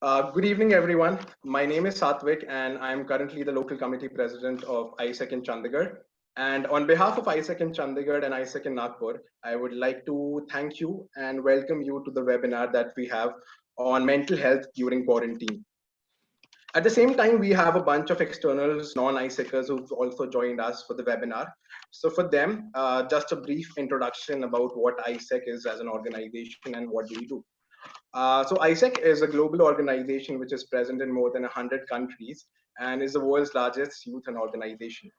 Good evening, everyone. My name is Satvik, and I'm currently the local committee president of AIESEC in Chandigarh. And on behalf of AIESEC in Chandigarh and AIESEC in Nagpur, I would like to thank you and welcome you to the webinar that we have on mental health during quarantine. At the same time, we have a bunch of externals, non-AIESECers who've also joined us for the webinar. So for them, just a brief introduction about what AIESEC is as an organization and what do we do. So AIESEC is a global organization which is present in more than 100 countries and is the world's largest youth and organization.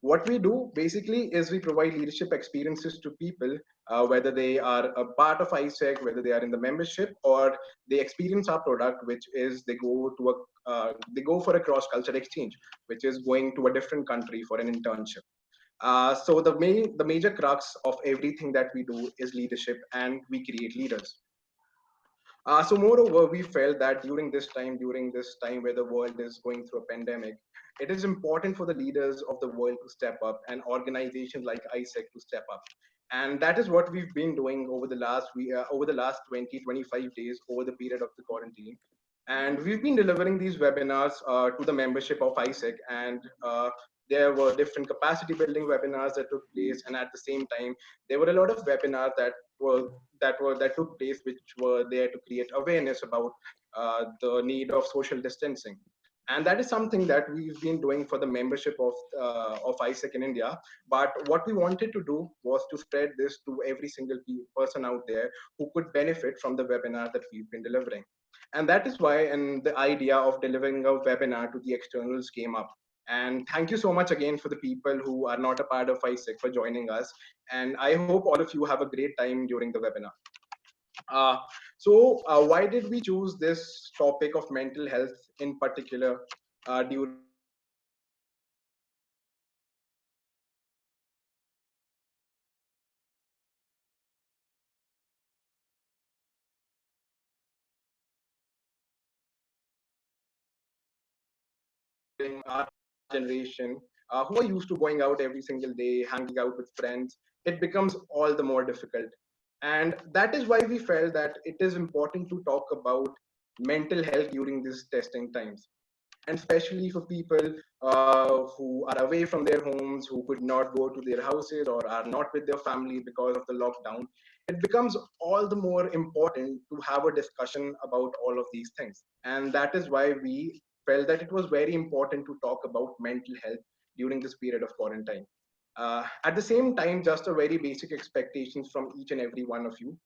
What we do basically is we provide leadership experiences to people, whether they are a part of AIESEC, whether they are in the membership, or they experience our product, which is they go for a cross-cultural exchange, which is going to a different country for an internship. So the major crux of everything that we do is leadership, and we create leaders. So moreover, we felt that during this time where the world is going through a pandemic, it is important for the leaders of the world to step up and organizations like AIESEC to step up. And that is what we've been doing over the last 20, 25 days over the period of the quarantine. And we've been delivering these webinars to the membership of AIESEC, and there were different capacity building webinars that took place, and at the same time, there were a lot of webinars that took place, which were there to create awareness about the need of social distancing. And that is something that we've been doing for the membership of AIESEC in India. But what we wanted to do was to spread this to every single person out there who could benefit from the webinar that we've been delivering. And that is why the idea of delivering a webinar to the externals came up. And thank you so much again for the people who are not a part of AIESEC for joining us. And I hope all of you have a great time during the webinar. Why did we choose this topic of mental health in particular during our generation, who are used to going out every single day, hanging out with friends? It becomes all the more difficult. And that is why we felt that it is important to talk about mental health during these testing times. And especially for people who are away from their homes, who could not go to their houses or are not with their family because of the lockdown, it becomes all the more important to have a discussion about all of these things. And that is why we felt that it was very important to talk about mental health during this period of quarantine. At the same time, just a very basic expectations from each and every one of you.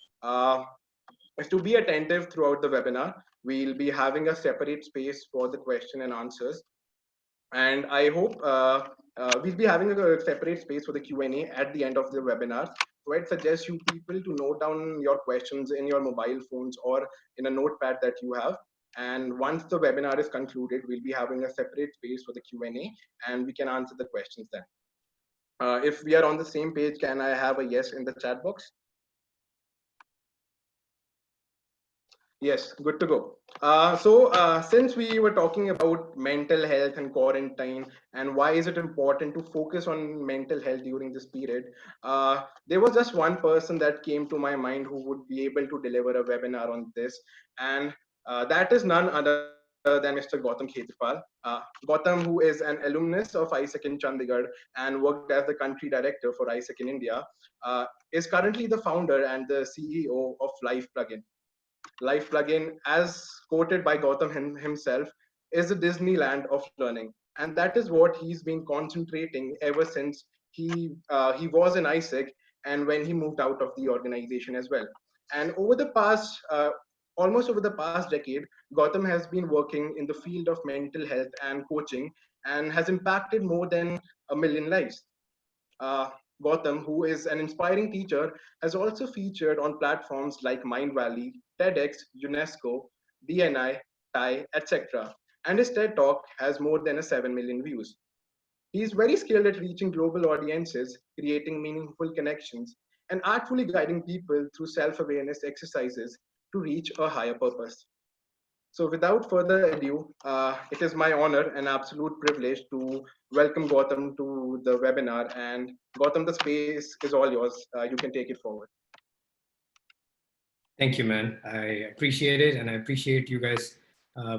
Is to be attentive throughout the webinar. We'll be having a separate space for the question and answers. And I hope we'll be having a separate space for the Q&A at the end of the webinar. So I'd suggest you people to note down your questions in your mobile phones or in a notepad that you have. And once the webinar is concluded, we'll be having a separate space for the Q&A, and we can answer the questions then. If we are on the same page, can I have a yes in the chat box? Yes, good to go. Since we were talking about mental health and quarantine and why is it important to focus on mental health during this period, there was just one person that came to my mind who would be able to deliver a webinar on this, and that is none other than Mr. Gautam Khetrapal. Gautam, who is an alumnus of AIESEC in Chandigarh and worked as the country director for AIESEC in India, is currently the founder and the CEO of Life Plugin. Life Plugin, as quoted by Gautam himself, is a Disneyland of learning, and that is what he's been concentrating ever since he was in AIESEC and when he moved out of the organization as well. And over the past, almost over the past decade, Gautam has been working in the field of mental health and coaching and has impacted more than 1 million lives. Gautam, who is an inspiring teacher, has also featured on platforms like Mind Valley, TEDx, UNESCO, DNI, TIE, etc. And his TED Talk has more than 7 million views. He is very skilled at reaching global audiences, creating meaningful connections, and artfully guiding people through self-awareness exercises to reach a higher purpose. So without further ado, it is my honor and absolute privilege to welcome Gautam to the webinar. And Gautam, the space is all yours. You can take it forward. Thank you, man. I appreciate it, and I appreciate you guys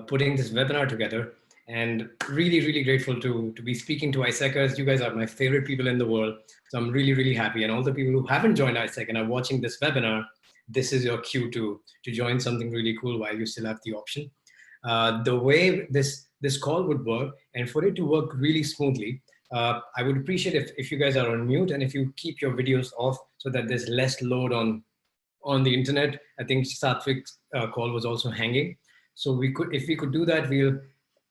putting this webinar together, and really grateful to be speaking to AIESECers. You guys are my favorite people in the world. So I'm really happy. And all the people who haven't joined AIESEC and are watching this webinar, this is your cue to join something really cool while you still have the option. The way this call would work, and for it to work really smoothly, I would appreciate if you guys are on mute and if you keep your videos off so that there's less load on the internet. I think Satvik's call was also hanging. So if we could do that, we'll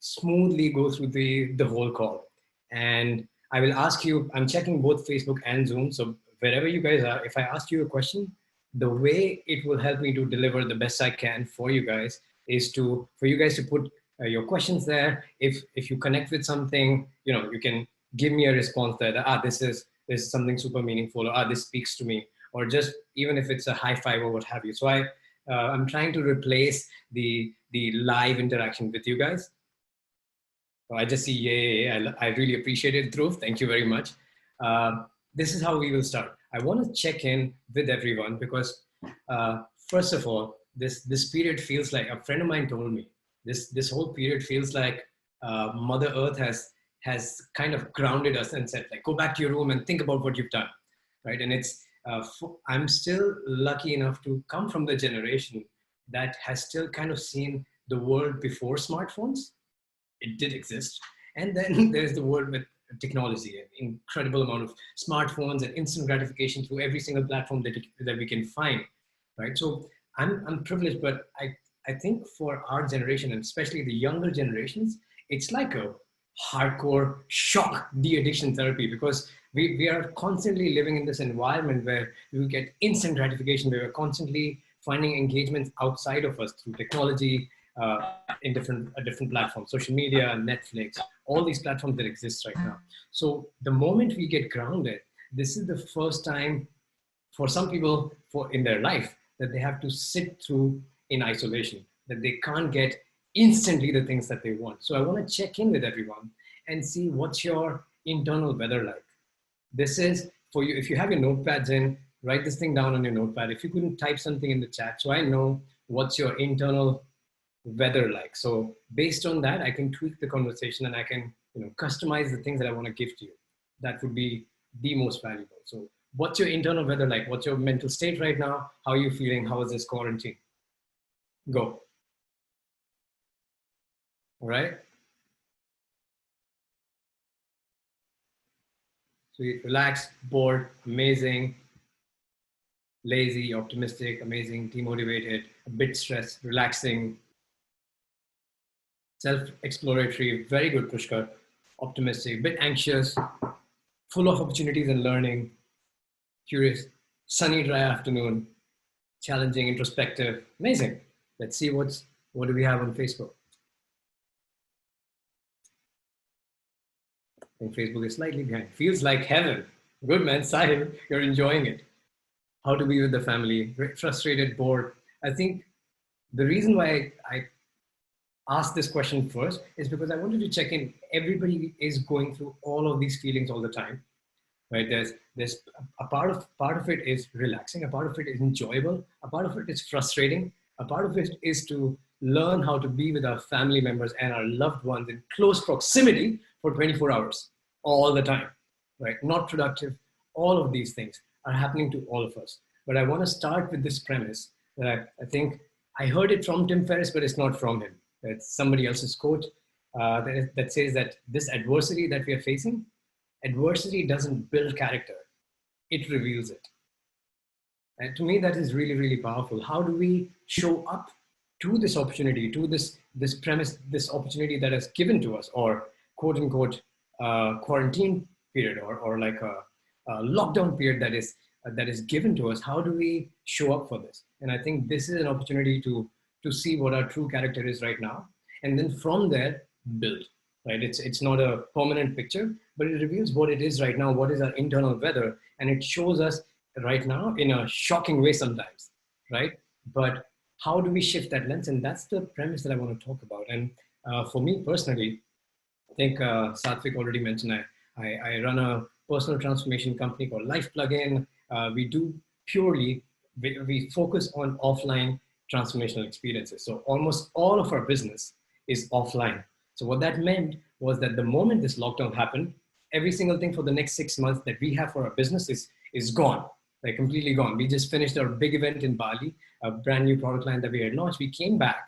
smoothly go through the whole call. And I will ask you, I'm checking both Facebook and Zoom. So wherever you guys are, if I ask you a question, the way it will help me to deliver the best I can for you guys is for you guys to put your questions there. If you connect with something, you can give me a response that, this is something super meaningful, or this speaks to me, or just even if it's a high five or what have you. So I'm trying to replace the live interaction with you guys. So I just see, yeah, I really appreciate it, Dhruv. Thank you very much. This is how we will start. I want to check in with everyone because first of all, this period feels like, a friend of mine told me, this whole period feels like Mother Earth has kind of grounded us and said, like, go back to your room and think about what you've done, right? And it's, I'm still lucky enough to come from the generation that has still kind of seen the world before smartphones. It did exist. And then there's the world with technology, an incredible amount of smartphones and instant gratification through every single platform that we can find, right? So I'm privileged, but I think for our generation, and especially the younger generations, it's like a hardcore shock de-addiction therapy, because we are constantly living in this environment where we get instant gratification. We are constantly finding engagements outside of us through technology, in different platforms, social media, Netflix, all these platforms that exist right now. So the moment we get grounded, this is the first time for some people in their life that they have to sit through in isolation, that they can't get instantly the things that they want. So I want to check in with everyone and see what's your internal weather like. This is for you. If you have your notepads in, write this thing down on your notepad. If you couldn't type something in the chat, so I know what's your internal weather like. So based on that, I can tweak the conversation and I can customize the things that I want to give to you. That would be the most valuable. So what's your internal weather like? What's your mental state right now? How are you feeling? How is this quarantine? Go. All right. So you relaxed, bored, amazing, lazy, optimistic, amazing, demotivated, a bit stressed, relaxing, self-exploratory, very good, Pushkar, optimistic, a bit anxious, full of opportunities and learning, curious, sunny, dry afternoon, challenging, introspective, amazing. Let's see what do we have on Facebook. I think Facebook is slightly behind. Feels like heaven. Good, man. Sahil, you're enjoying it. How to be with the family, frustrated, bored. I think the reason why I asked this question first is because I wanted to check in. Everybody is going through all of these feelings all the time, right? There's a part of it is relaxing, a part of it is enjoyable, a part of it is frustrating, a part of it is to learn how to be with our family members and our loved ones in close proximity for 24 hours all the time, right? Not productive. All of these things are happening to all of us. But I want to start with this premise that I think I heard it from Tim Ferriss, but it's not from him. It's somebody else's quote that says that this adversity that we are facing, adversity doesn't build character, it reveals it. And to me, that is really powerful. How do we show up to this opportunity, to this premise, this opportunity that is given to us, or quote unquote quarantine period, or like a lockdown period that is given to us? How do we show up for this? And I think this is an opportunity to see what our true character is right now, and then from there build, right? It's not a permanent picture, but it reveals what it is right now, what is our internal weather, and it shows us right now in a shocking way sometimes, right? But how do we shift that lens? And that's the premise that I want to talk about. And for me personally, I think Satvik already mentioned, I run a personal transformation company called Life Plugin. We do purely, we focus on offline transformational experiences. So almost all of our business is offline. So what that meant was that the moment this lockdown happened, every single thing for the next 6 months that we have for our business is gone, like completely gone. We just finished our big event in Bali, a brand new product line that we had launched. We came back,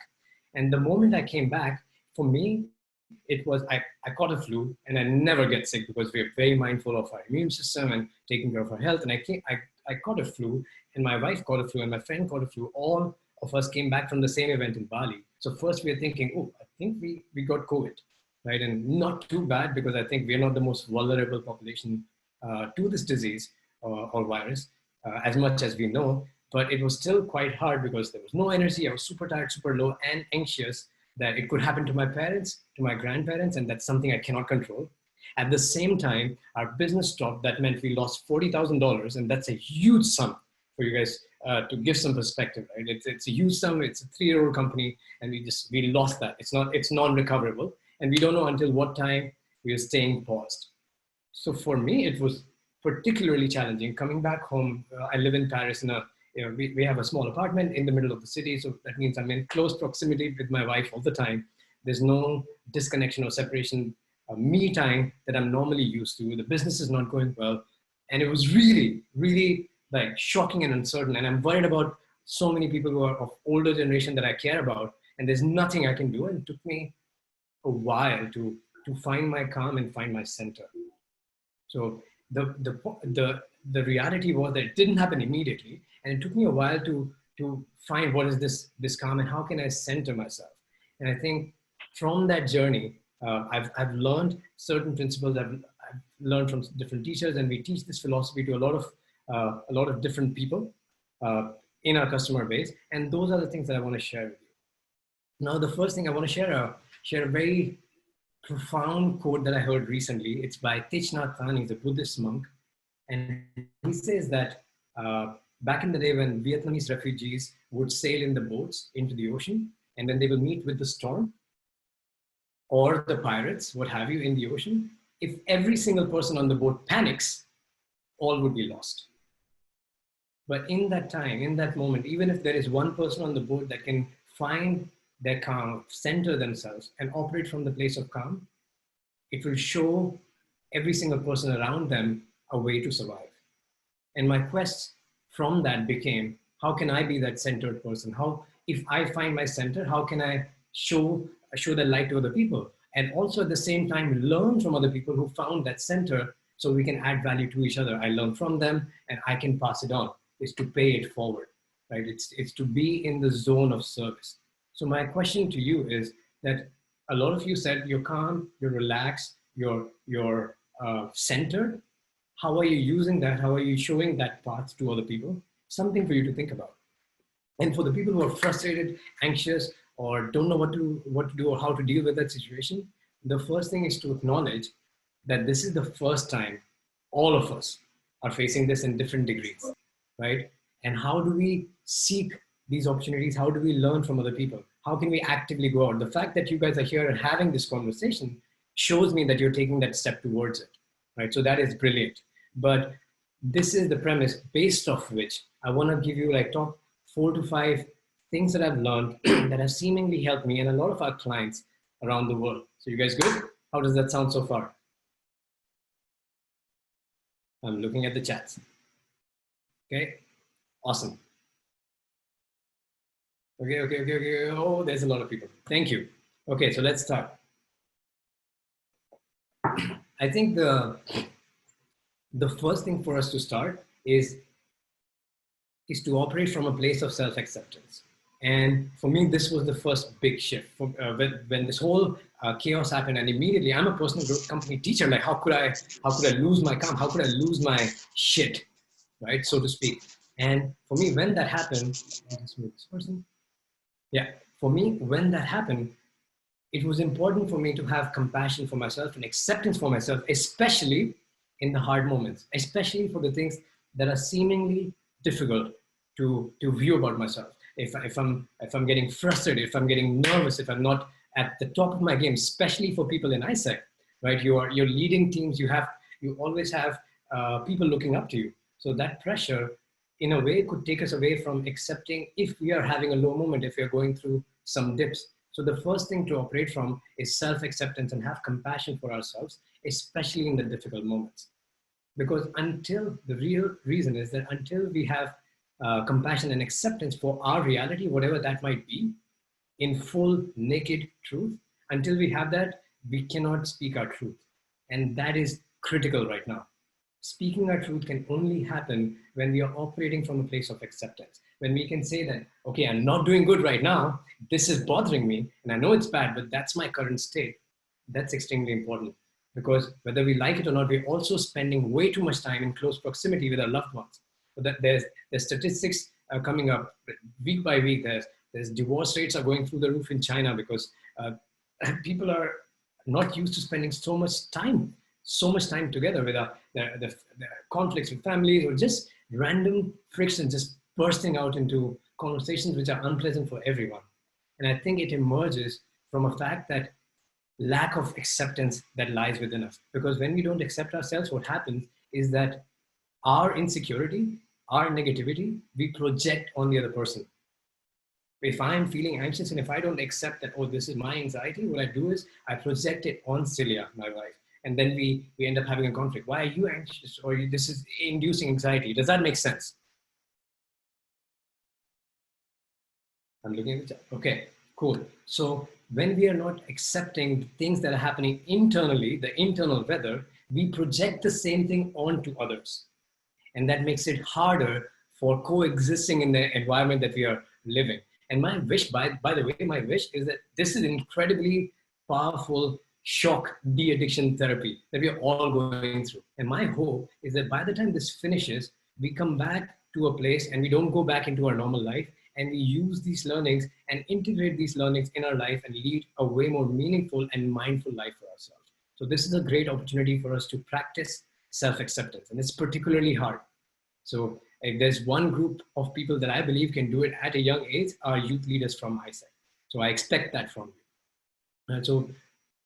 and the moment I came back, for me, it was I caught a flu, and I never get sick because we're very mindful of our immune system and taking care of our health. And I caught a flu, and my wife caught a flu, and my friend caught a flu. All of us came back from the same event in Bali. So first we are thinking, oh, I think we got COVID, right? And not too bad, because I think we're not the most vulnerable population to this disease or virus, as much as we know. But it was still quite hard because there was no energy. I was super tired, super low, and anxious that it could happen to my parents, to my grandparents, and that's something I cannot control. At the same time, our business stopped. That meant we lost $40,000, and that's a huge sum for you guys to give some perspective, right? It's a huge sum. It's a 3-year-old company, and we lost that. It's non-recoverable, and we don't know until what time we are staying paused. So for me, it was particularly challenging coming back home. I live in Paris we have a small apartment in the middle of the city. So that means I'm in close proximity with my wife all the time. There's no disconnection or separation, me time that I'm normally used to. The business is not going well. And it was really, really like shocking and uncertain. And I'm worried about so many people who are of older generation that I care about. And there's nothing I can do. And it took me a while to find my calm and find my center. So the reality was that it didn't happen immediately. And it took me a while to find what is this calm and how can I center myself. And I think from that journey, I've learned certain principles. I've learned from different teachers, and we teach this philosophy to a lot of different people in our customer base. And those are the things that I want to share with you. Now, the first thing I want to share a very profound quote that I heard recently. It's by Thich Nhat Hanh. He's a Buddhist monk, and he says that back in the day when Vietnamese refugees would sail in the boats into the ocean, and then they will meet with the storm or the pirates, what have you, in the ocean, if every single person on the boat panics, all would be lost. But in that time, in that moment, even if there is one person on the boat that can find their calm, center themselves, and operate from the place of calm, it will show every single person around them a way to survive. And my quest from that became, how can I be that centered person? How, if I find my center, how can I show that light to other people? And also at the same time, learn from other people who found that center so we can add value to each other. I learn from them and I can pass it on. It's to pay it forward, right? It's to be in the zone of service. So my question to you is that a lot of you said you're calm, you're relaxed, you're centered. How are you using that? How are you showing that path to other people? Something for you to think about. And for the people who are frustrated, anxious, or don't know what to do or how to deal with that situation, the first thing is to acknowledge that this is the first time all of us are facing this in different degrees, right? And how do we seek these opportunities? How do we learn from other people? How can we actively go out? The fact that you guys are here and having this conversation shows me that you're taking that step towards it, right? So that is brilliant. But this is the premise based off which I want to give you like top 4 to 5 things that I've learned that have seemingly helped me and a lot of our clients around the world. So you guys good? How does that sound so far? I'm looking at the chats. Okay, awesome. Okay. Oh, there's a lot of people. Thank you. Okay, so let's start. I think the first thing for us to start is to operate from a place of self-acceptance. And for me, this was the first big shift. When this whole chaos happened, and immediately I'm a personal growth company teacher. Like, how could I lose my calm? How could I lose my shit, right, so to speak? And for me, when that happened, for me, when that happened, it was important for me to have compassion for myself and acceptance for myself, especially in the hard moments, especially for the things that are seemingly difficult to view about myself. If I'm getting frustrated, if I'm getting nervous, if I'm not at the top of my game, especially for people in AIESEC, right? You're leading teams. You always have people looking up to you. So that pressure, in a way, could take us away from accepting if we are having a low moment, if we are going through some dips. So the first thing to operate from is self-acceptance and have compassion for ourselves, especially in the difficult moments. Because until the real reason is that until we have compassion and acceptance for our reality, whatever that might be, in full naked truth, until we have that, we cannot speak our truth. And that is critical right now. Speaking our truth can only happen when we are operating from a place of acceptance. When we can say that, okay, I'm not doing good right now. This is bothering me. And I know it's bad, but that's my current state. That's extremely important. Because whether we like it or not, we're also spending way too much time in close proximity with our loved ones. But there's statistics coming up week by week. There's divorce rates are going through the roof in China because people are not used to spending so much time together with the conflicts with families, or just random friction just bursting out into conversations which are unpleasant for everyone. And I think it emerges from a fact that lack of acceptance that lies within us. Because when we don't accept ourselves, what happens is that our insecurity, our negativity, we project on the other person. If I'm feeling anxious and if I don't accept that, oh, this is my anxiety, what I do is I project it on Celia, my wife. And then we end up having a conflict. Why are you anxious? Or this is inducing anxiety. Does that make sense? I'm looking at the chat. Okay, cool. So when we are not accepting things that are happening internally, the internal weather, we project the same thing onto others. And that makes it harder for coexisting in the environment that we are living. And my wish, by the way, my wish is that this is incredibly powerful shock de-addiction therapy that we are all going through. And my hope is that by the time this finishes, we come back to a place and we don't go back into our normal life, and we use these learnings and integrate these learnings in our life and lead a way more meaningful and mindful life for ourselves. So this is a great opportunity for us to practice self-acceptance, and it's particularly hard. So if there's one group of people that I believe can do it at a young age, are youth leaders from AIESEC. So I expect that from you. And so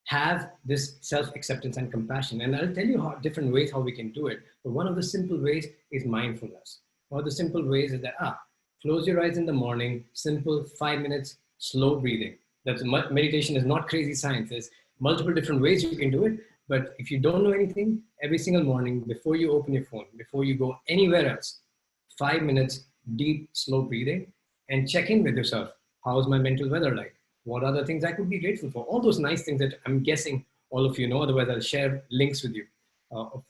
have this self-acceptance and compassion. And I'll tell you different ways how we can do it. But one of the simple ways is mindfulness. One of the simple ways is that, close your eyes in the morning, simple 5 minutes, slow breathing. That's meditation is not crazy science. There's multiple different ways you can do it. But if you don't know anything, every single morning, before you open your phone, before you go anywhere else, 5 minutes, deep, slow breathing, and check in with yourself. How's my mental weather like? What are the things I could be grateful for? All those nice things that I'm guessing all of you know, otherwise I'll share links with you.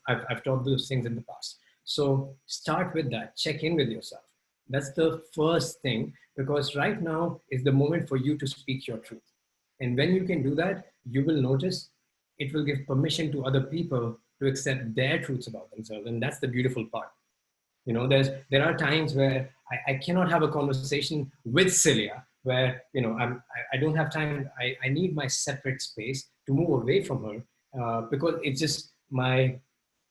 I've taught those things in the past. So start with that, check in with yourself. That's the first thing, because right now is the moment for you to speak your truth. And when you can do that, you will notice it will give permission to other people to accept their truths about themselves. And that's the beautiful part. You know, there are times where I cannot have a conversation with Celia where, you know, I don't have time. I need my separate space to move away from her because it's just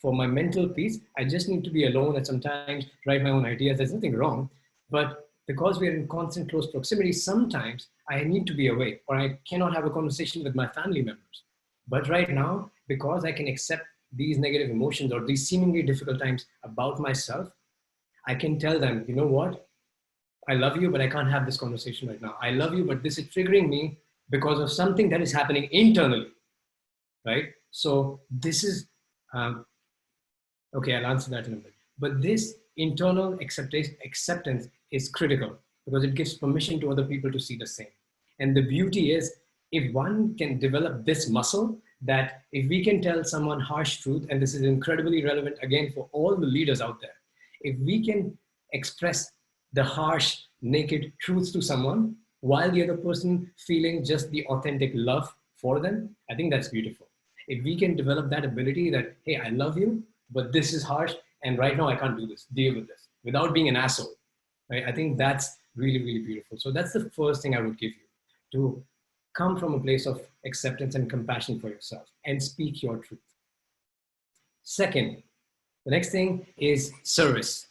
for my mental peace, I just need to be alone and sometimes write my own ideas. There's nothing wrong. But because we're in constant close proximity, sometimes I need to be away or I cannot have a conversation with my family members. But right now, because I can accept these negative emotions or these seemingly difficult times about myself, I can tell them, you know what? I love you, but I can't have this conversation right now. I love you, but this is triggering me because of something that is happening internally, right? So this is, okay, I'll answer that in a bit. But this internal acceptance is critical because it gives permission to other people to see the same. And the beauty is, if one can develop this muscle, that if we can tell someone harsh truth, and this is incredibly relevant again for all the leaders out there, if we can express the harsh, naked truths to someone while the other person feeling just the authentic love for them, I think that's beautiful. If we can develop that ability that, hey, I love you, but this is harsh, and right now I can't do this, deal with this, without being an asshole, right? I think that's really, really beautiful. So that's the first thing I would give you, to come from a place of acceptance and compassion for yourself and speak your truth. Second, the next thing is service.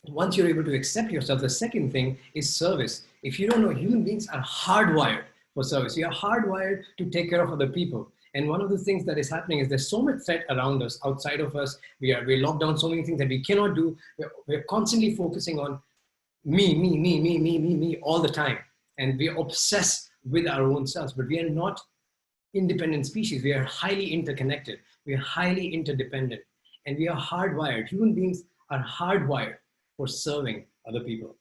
Once you're able to accept yourself, the second thing is service. If you don't know, human beings are hardwired for service. We are hardwired to take care of other people. And one of the things that is happening is there's so much threat around us, outside of us. We're locked down so many things that we cannot do. We're constantly focusing on me all the time. And we are obsessed with our own selves, but we are not independent species. We are highly interconnected. We are highly interdependent. And we are hardwired. Human beings are hardwired for serving other people.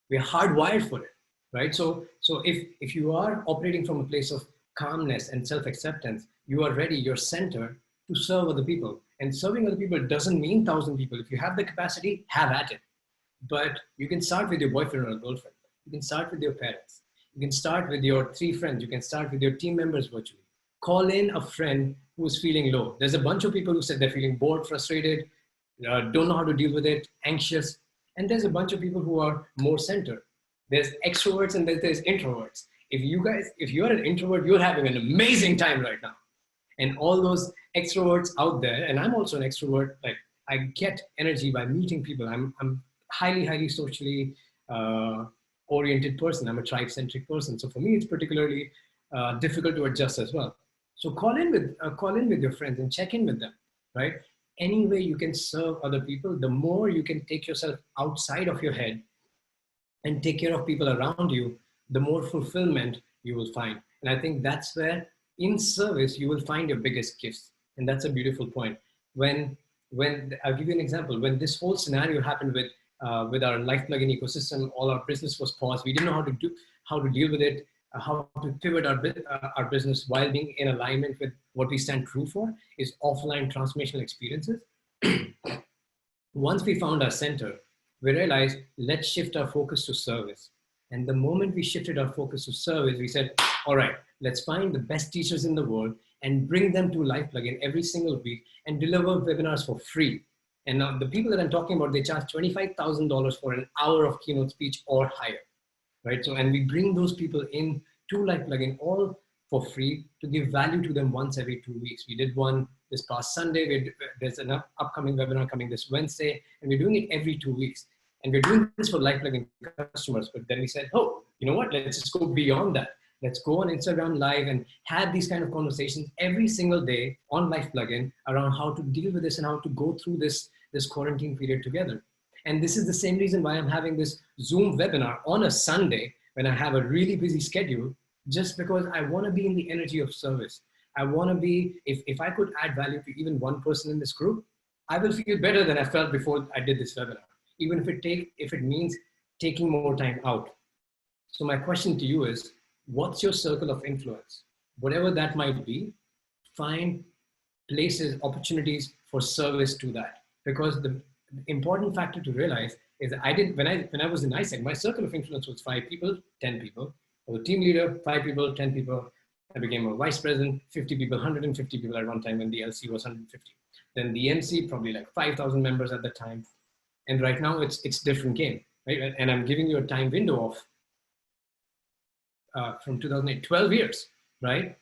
We are hardwired for it, right? So if you are operating from a place of calmness and self-acceptance, you are ready, you're centered to serve other people. And serving other people doesn't mean 1,000 people. If you have the capacity, have at it. But you can start with your boyfriend or girlfriend. You can start with your parents. You can start with your 3 friends. You can start with your team members virtually. Call in a friend who is feeling low. There's a bunch of people who said they're feeling bored, frustrated, don't know how to deal with it, anxious. And there's a bunch of people who are more centered. There's extroverts and there's introverts. If you're an introvert, you're having an amazing time right now. And all those extroverts out there, and I'm also an extrovert, like I get energy by meeting people. I'm highly socially oriented person. I'm a tribe-centric person. So for me, it's particularly difficult to adjust as well. So call in with your friends and check in with them, right? Any way you can serve other people, the more you can take yourself outside of your head and take care of people around you, the more fulfillment you will find. And I think that's where in service, you will find your biggest gifts. And that's a beautiful point. When I'll give you an example, when this whole scenario happened with our life plugin ecosystem, all our business was paused. We didn't know how to deal with it, how to pivot our business while being in alignment with what we stand true for is offline transformational experiences. Once we found our center, we realized, let's shift our focus to service. And the moment we shifted our focus to service, we said, all right, let's find the best teachers in the world and bring them to Life Plugin every single week and deliver webinars for free. And now the people that I'm talking about, they charge $25,000 for an hour of keynote speech or higher, right? So, and we bring those people in to Life Plugin all for free to give value to them once every 2 weeks. We did one this past Sunday. There's an upcoming webinar coming this Wednesday, and we're doing it every 2 weeks. And we're doing this for Life Plugin customers. But then we said, oh, you know what? Let's just go beyond that. Let's go on Instagram Live and have these kind of conversations every single day on Life Plugin around how to deal with this and how to go through this quarantine period together. And this is the same reason why I'm having this Zoom webinar on a Sunday when I have a really busy schedule, just because I want to be in the energy of service. I want to be, if I could add value to even one person in this group, I will feel better than I felt before I did this webinar, even if it means taking more time out. So my question to you is, what's your circle of influence? Whatever that might be, find places, opportunities for service to that. Because the important factor to realize is that when I was in AIESEC, my circle of influence was 5 people, 10 people. I was a team leader, 5 people, 10 people. I became a vice president, 50 people, 150 people at one time when the LC was 150. Then the MC, probably like 5,000 members at the time. And right now it's different game, right? And I'm giving you a time window of from 2008, 12 years, right?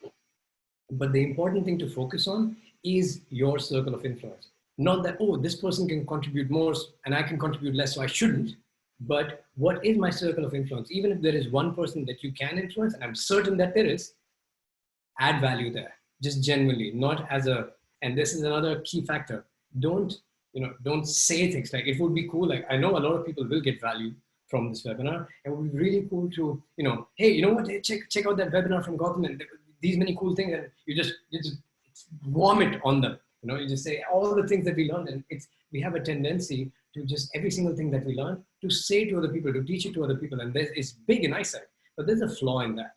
But the important thing to focus on is your circle of influence. Not that, oh, this person can contribute more and I can contribute less, so I shouldn't. But what is my circle of influence? Even if there is one person that you can influence, and I'm certain that there is, add value there, just genuinely, not as a, and this is another key factor. Don't say things like, it would be cool. Like, I know a lot of people will get value from this webinar. It would be really cool to, hey, you know what, hey, check out that webinar from Gautam and these many cool things, and you just vomit on them. You just say all the things that we learned, and we have a tendency to just every single thing that we learn to say to other people, to teach it to other people, and it's big in AIESEC, but there's a flaw in that.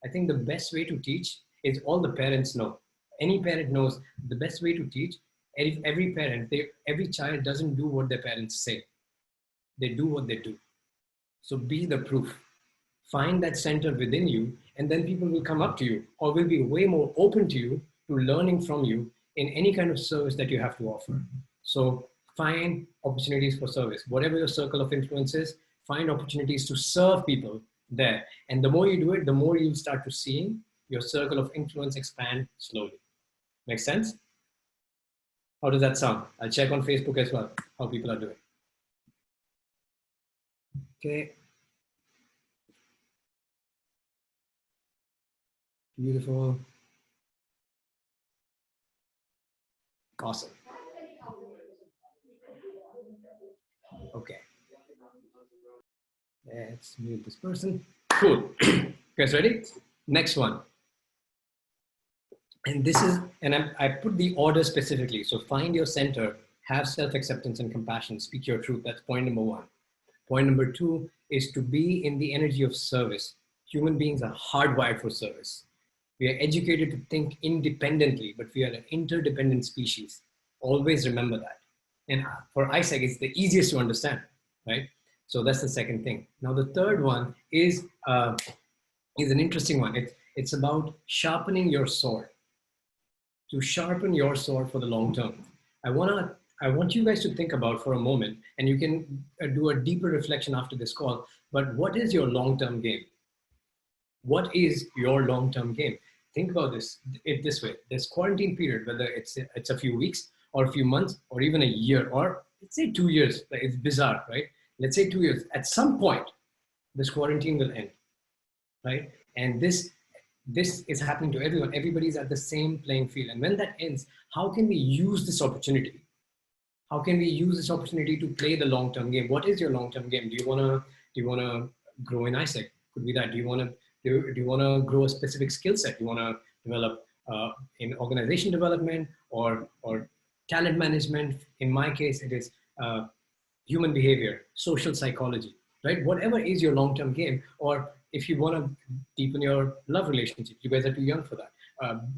I think the best way to teach is all the parents know. Any parent knows the best way to teach. Every child doesn't do what their parents say. They do what they do. So be the proof. Find that center within you, and then people will come up to you or will be way more open to you, to learning from you in any kind of service that you have to offer. So find opportunities for service. Whatever your circle of influence is, find opportunities to serve people there. And the more you do it, the more you'll start to see your circle of influence expand slowly. Make sense? How does that sound? I'll check on Facebook as well, how people are doing. Okay. Beautiful. Awesome. Okay. Let's mute this person. Cool. Guys, ready? Next one. And this is, and I put the order specifically. So find your center, have self-acceptance and compassion, speak your truth. That's point number one. Point number two is to be in the energy of service. Human beings are hardwired for service. We are educated to think independently, but we are an interdependent species. Always remember that. And for AIESEC, it's the easiest to understand, right? So that's the second thing. Now, the third one is an interesting one. It's about sharpening your sword. To sharpen your sword for the long term. I want you guys to think about for a moment, and you can do a deeper reflection after this call, but what is your long-term game? What is your long-term game? Think about this way. This quarantine period, whether it's a few weeks or a few months or even a year, or let's say 2 years, like it's bizarre, right? Let's say 2 years, at some point, this quarantine will end, right? And this is happening to everyone. Everybody's at the same playing field. And when that ends, how can we use this opportunity? How can we use this opportunity to play the long-term game? What is your long-term game? Do you wanna grow in AIESEC? Could be that. Do you wanna grow a specific skill set? Do you wanna develop in organization development or talent management? In my case, it is human behavior, social psychology, right? Whatever is your long-term game, or if you want to deepen your love relationship, you guys are too young for that.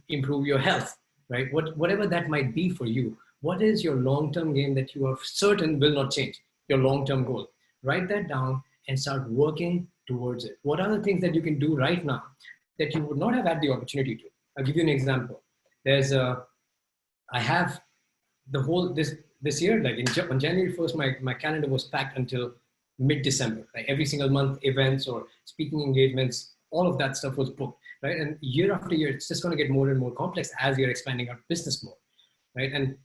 Improve your health, right? Whatever that might be for you, what is your long-term game that you are certain will not change? Your long-term goal. Write that down and start working towards it. What are the things that you can do right now that you would not have had the opportunity to? I'll give you an example. I have the whole, this year, like on January 1st, my calendar was packed until mid-December. Like every single month, events or speaking engagements, all of that stuff was booked, right? And year after year, it's just going to get more and more complex as you're expanding our business more, right? And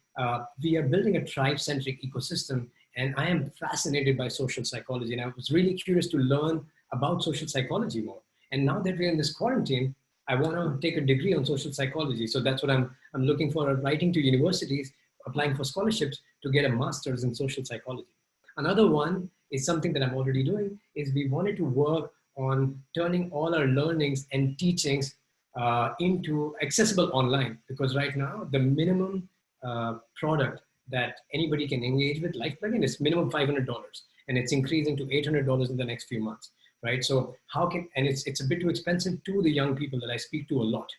we are building a tribe-centric ecosystem, and I am fascinated by social psychology, and I was really curious to learn about social psychology more. And now that we're in this quarantine, I want to take a degree on social psychology. So that's what I'm looking for, writing to universities, applying for scholarships to get a master's in social psychology. Another one is something that I'm already doing, is we wanted to work on turning all our learnings and teachings into accessible online, because right now the minimum product that anybody can engage with life plugin is minimum $500, and it's increasing to $800 in the next few months, right? So and it's a bit too expensive to the young people that I speak to a lot.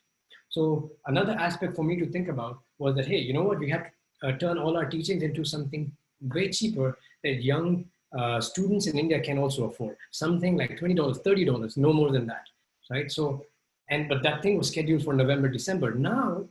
So another aspect for me to think about was that, hey, you know what, we have to turn all our teachings into something way cheaper that young students in India can also afford. Something like $20, $30, no more than that, right? So, but that thing was scheduled for November, December. Now,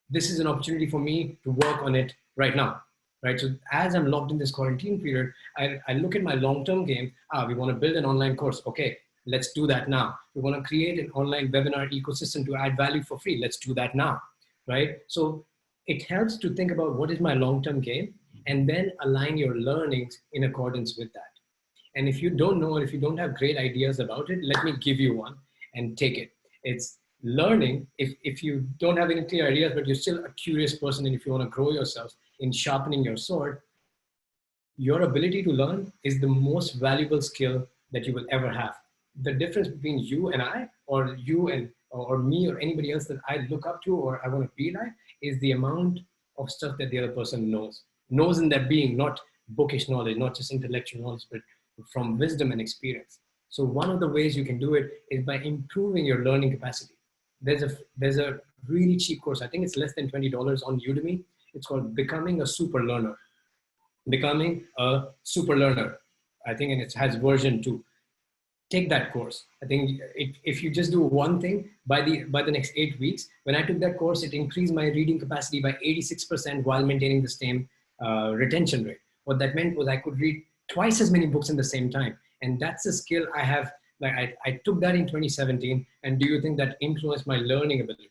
this is an opportunity for me to work on it right now, right? So as I'm locked in this quarantine period, I look at my long-term game. We want to build an online course. Okay, let's do that now. We want to create an online webinar ecosystem to add value for free. Let's do that now, right? So it helps to think about what is my long-term game, and then align your learnings in accordance with that. And if you don't know, or if you don't have great ideas about it, let me give you one and take it. It's learning. If you don't have any clear ideas, but you're still a curious person, and if you want to grow yourself in sharpening your sword, your ability to learn is the most valuable skill that you will ever have. The difference between you and I, or you and or me, or anybody else that I look up to or I want to be like, is the amount of stuff that the other person knows in that being, not bookish knowledge, not just intellectual knowledge, but from wisdom and experience. So one of the ways you can do it is by improving your learning capacity. There's a really cheap course. I think it's less than $20 on Udemy. It's called Becoming a Super Learner. Becoming a Super Learner, I think, and it has version 2. Take that course. I think if you just do one thing by the next 8 weeks, when I took that course, it increased my reading capacity by 86% while maintaining the same retention rate. What that meant was I could read twice as many books in the same time. And that's a skill I have. Like I took that in 2017. And do you think that influenced my learning ability?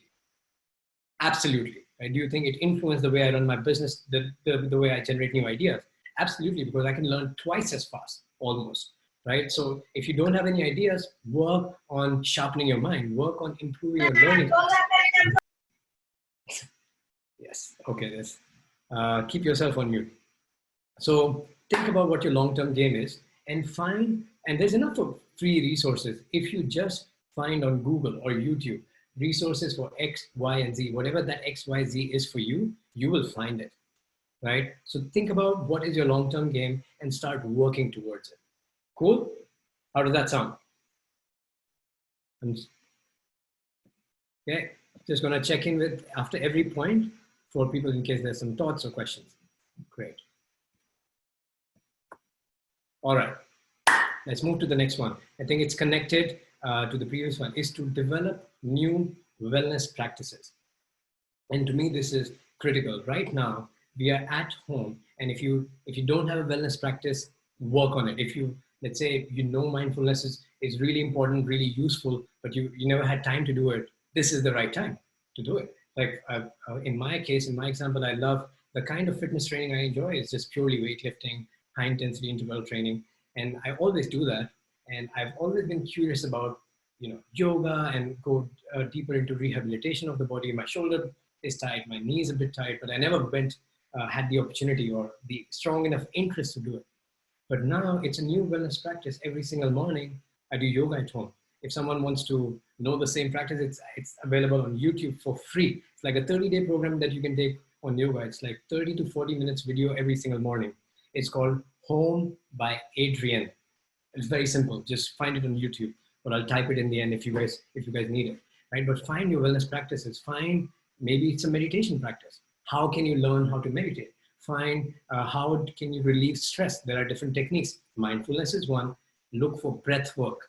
Absolutely. Right? Do you think it influenced the way I run my business, the way I generate new ideas? Absolutely, because I can learn twice as fast, almost. Right? So if you don't have any ideas, work on sharpening your mind, work on improving your learning. Yes, okay, keep yourself on mute. So think about what your long-term game is, and there's enough of free resources. If you just find on Google or YouTube resources for X, Y, and Z, whatever that X, Y, Z is for you, you will find it, right? So think about what is your long-term game and start working towards it. Cool? How does that sound? Okay, just gonna check in with after every point for people in case there's some thoughts or questions. Great. All right, let's move to the next one. I think it's connected to the previous one, is to develop new wellness practices. And to me, this is critical. Right now, we are at home, and if you don't have a wellness practice, work on it. If you, let's say, you know mindfulness is really important, really useful, but you never had time to do it, this is the right time to do it. Like in my case, in my example, I love the kind of fitness training I enjoy is just purely weightlifting, high intensity interval training. And I always do that. And I've always been curious about, yoga and go deeper into rehabilitation of the body. My shoulder is tight, my knee is a bit tight, but I never had the opportunity or the strong enough interest to do it. But now it's a new wellness practice. Every single morning, I do yoga at home. If someone wants to know the same practice, it's available on YouTube for free. It's like a 30-day program that you can take on yoga. It's like 30 to 40 minutes video every single morning. It's called Home by Adrian. It's very simple. Just find it on YouTube, or I'll type it in the end if you guys need it, right? But find your wellness practices. Maybe it's a meditation practice. How can you learn how to meditate? Find how can you relieve stress? There are different techniques. Mindfulness is one. Look for breath work.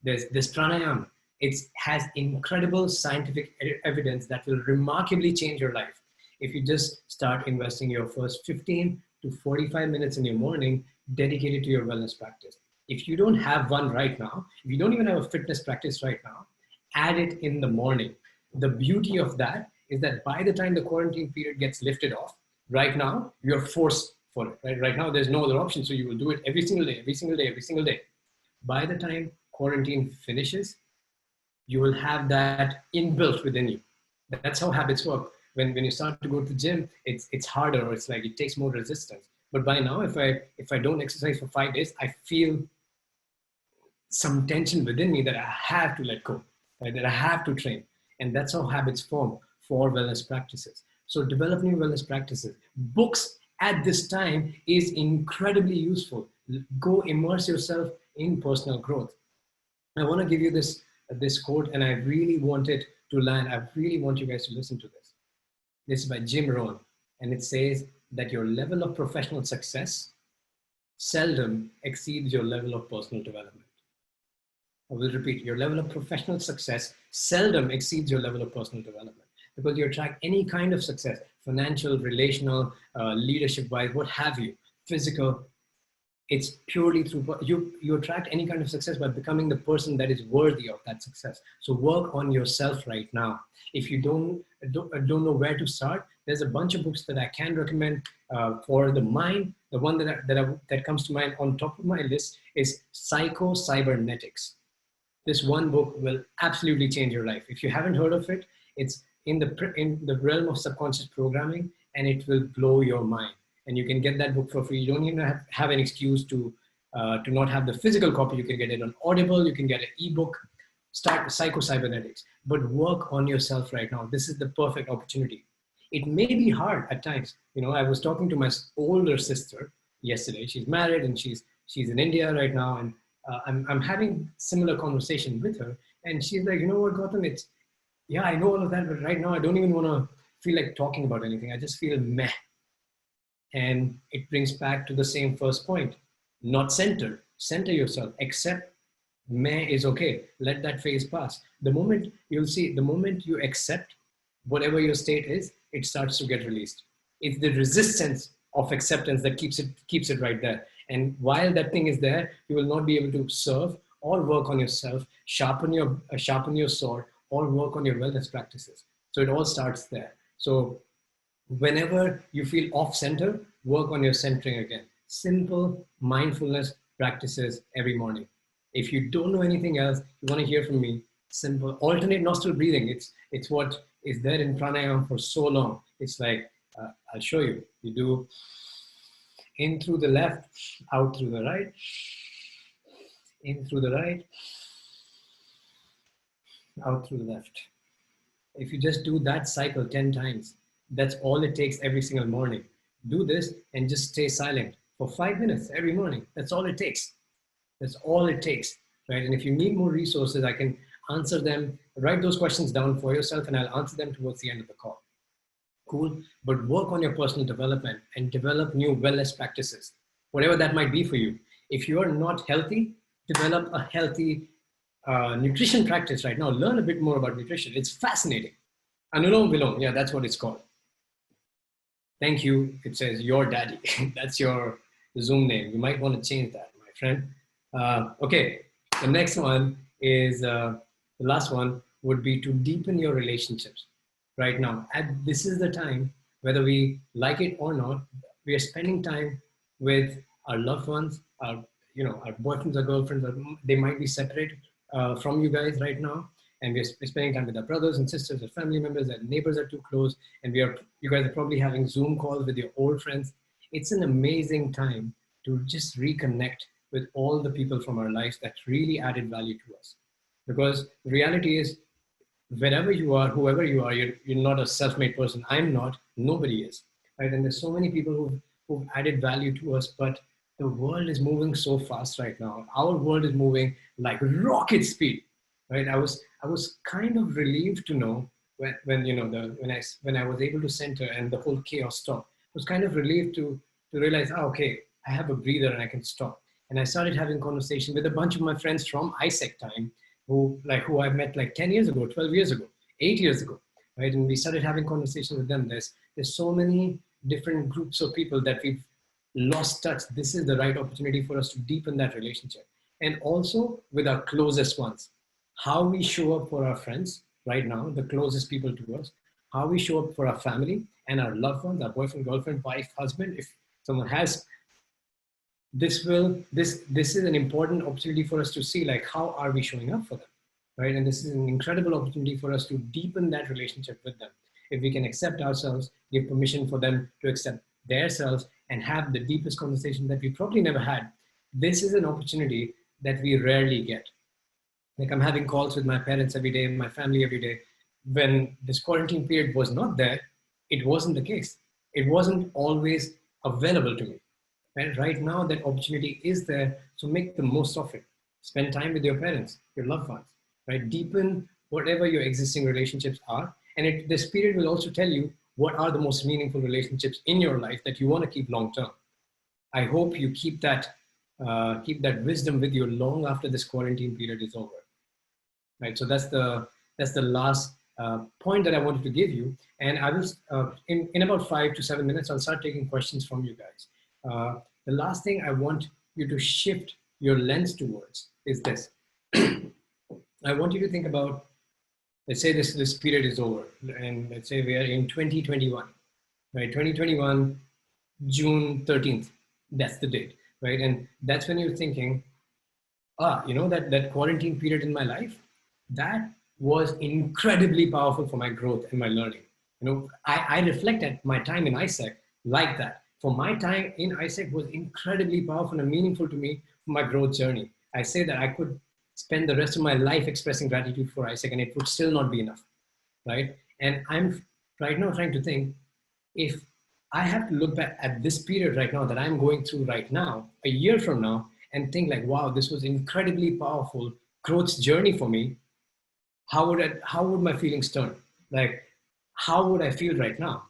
There's this pranayama. It has incredible scientific evidence that will remarkably change your life. If you just start investing your first 15 to 45 minutes in your morning dedicated to your wellness practice. If you don't have one right now, if you don't even have a fitness practice right now, add it in the morning. The beauty of that is that by the time the quarantine period gets lifted off, right now, you're forced for it. Right? Right now, there's no other option. So you will do it every single day, every single day, every single day. By the time quarantine finishes, you will have that inbuilt within you. That's how habits work. When you start to go to the gym, it's harder, or it's like it takes more resistance. But by now, if I don't exercise for 5 days, I feel some tension within me that I have to let go, right? That I have to train. And that's how habits form for wellness practices. So develop new wellness practices. Books at this time is incredibly useful. Go immerse yourself in personal growth. I want to give you this quote, and I really want it to land. I really want you guys to listen to this. This is by Jim Rohn, and it says that your level of professional success seldom exceeds your level of personal development. I will repeat, your level of professional success seldom exceeds your level of personal development, because you attract any kind of success, financial, relational, leadership-wise, what have you, physical. It's purely through, you attract any kind of success by becoming the person that is worthy of that success. So work on yourself right now. If you don't know where to start, there's a bunch of books that I can recommend for the mind. The one that comes to mind on top of my list is Psycho-Cybernetics. This one book will absolutely change your life. If you haven't heard of it, it's in the realm of subconscious programming, and it will blow your mind. And you can get that book for free. You don't even have an excuse to not have the physical copy. You can get it on Audible. You can get an ebook. Start Psycho-Cybernetics, but work on yourself right now. This is the perfect opportunity. It may be hard at times. I was talking to my older sister yesterday. She's married and she's in India right now, and I'm having similar conversation with her. And she's like, you know what, Gautam? Yeah, I know all of that, but right now I don't even want to feel like talking about anything. I just feel meh. And it brings back to the same first point, not centered. Center yourself, accept meh is okay. Let that phase pass. The moment you accept whatever your state is, it starts to get released. It's the resistance of acceptance that keeps it right there. And while that thing is there, you will not be able to serve or work on yourself, sharpen your sword, or work on your wellness practices. So it all starts there. So whenever you feel off center, work on your centering again. Simple mindfulness practices every morning. If you don't know anything else, you want to hear from me, simple alternate nostril breathing. It's what is there in pranayama for so long. It's like, I'll show you. You do in through the left, out through the right. In through the right, out through the left. If you just do that cycle 10 times, that's all it takes every single morning. Do this and just stay silent for 5 minutes every morning. That's all it takes. That's all it takes, right? And if you need more resources, I can answer them. Write those questions down for yourself and I'll answer them towards the end of the call. Cool, but work on your personal development and develop new wellness practices, whatever that might be for you. If you are not healthy, develop a healthy nutrition practice right now. Learn a bit more about nutrition. It's fascinating. Anulom Vilom, yeah, that's what it's called. Thank you. It says your daddy. That's your Zoom name. You might want to change that, my friend. Okay, the next one is, the last one would be to deepen your relationships right now. And this is the time, whether we like it or not, we are spending time with our loved ones, our boyfriends or girlfriends, or they might be separated from you guys right now. And we're spending time with our brothers and sisters, our family members, our neighbors are too close. And you guys are probably having Zoom calls with your old friends. It's an amazing time to just reconnect with all the people from our lives that really added value to us. Because the reality is, wherever you are, whoever you are, you're not a self-made person. I'm not, nobody is, right? And there's so many people who've added value to us, but the world is moving so fast right now. Our world is moving like rocket speed, right? I was kind of relieved to know when I was able to center and the whole chaos stopped. I was kind of relieved to realize, okay, I have a breather and I can stop. And I started having conversation with a bunch of my friends from AIESEC time, who I've met like 10 years ago, 12 years ago, 8 years ago, right? And we started having conversations with them. There's so many different groups of people that we've lost touch. This is the right opportunity for us to deepen that relationship. And also with our closest ones, how we show up for our friends right now, the closest people to us, how we show up for our family and our loved ones, our boyfriend, girlfriend, wife, husband, if someone has. This is an important opportunity for us to see, like, how are we showing up for them, right? And this is an incredible opportunity for us to deepen that relationship with them. If we can accept ourselves, give permission for them to accept themselves and have the deepest conversation that we probably never had, this is an opportunity that we rarely get. Like, I'm having calls with my parents every day, my family every day. When this quarantine period was not there, it wasn't the case. It wasn't always available to me. And right now, that opportunity is there, so make the most of it. Spend time with your parents, your loved ones, right? Deepen whatever your existing relationships are. And this period will also tell you what are the most meaningful relationships in your life that you want to keep long term. I hope you keep that wisdom with you long after this quarantine period is over, right? So that's the last point that I wanted to give you. And I will, in about 5 to 7 minutes, I'll start taking questions from you guys. The last thing I want you to shift your lens towards is this. I want you to think about, let's say this period is over, and let's say we are in 2021, right? 2021, June 13th, that's the date, right? And that's when you're thinking, that quarantine period in my life, that was incredibly powerful for my growth and my learning. I reflect at my time in AIESEC like that. For my time in AIESEC was incredibly powerful and meaningful to me for my growth journey. I say that I could spend the rest of my life expressing gratitude for AIESEC and it would still not be enough, right? And I'm right now trying to think, if I have to look back at this period right now that I'm going through right now, a year from now, and think like, wow, this was incredibly powerful growth journey for me, how would my feelings turn? Like, how would I feel right now?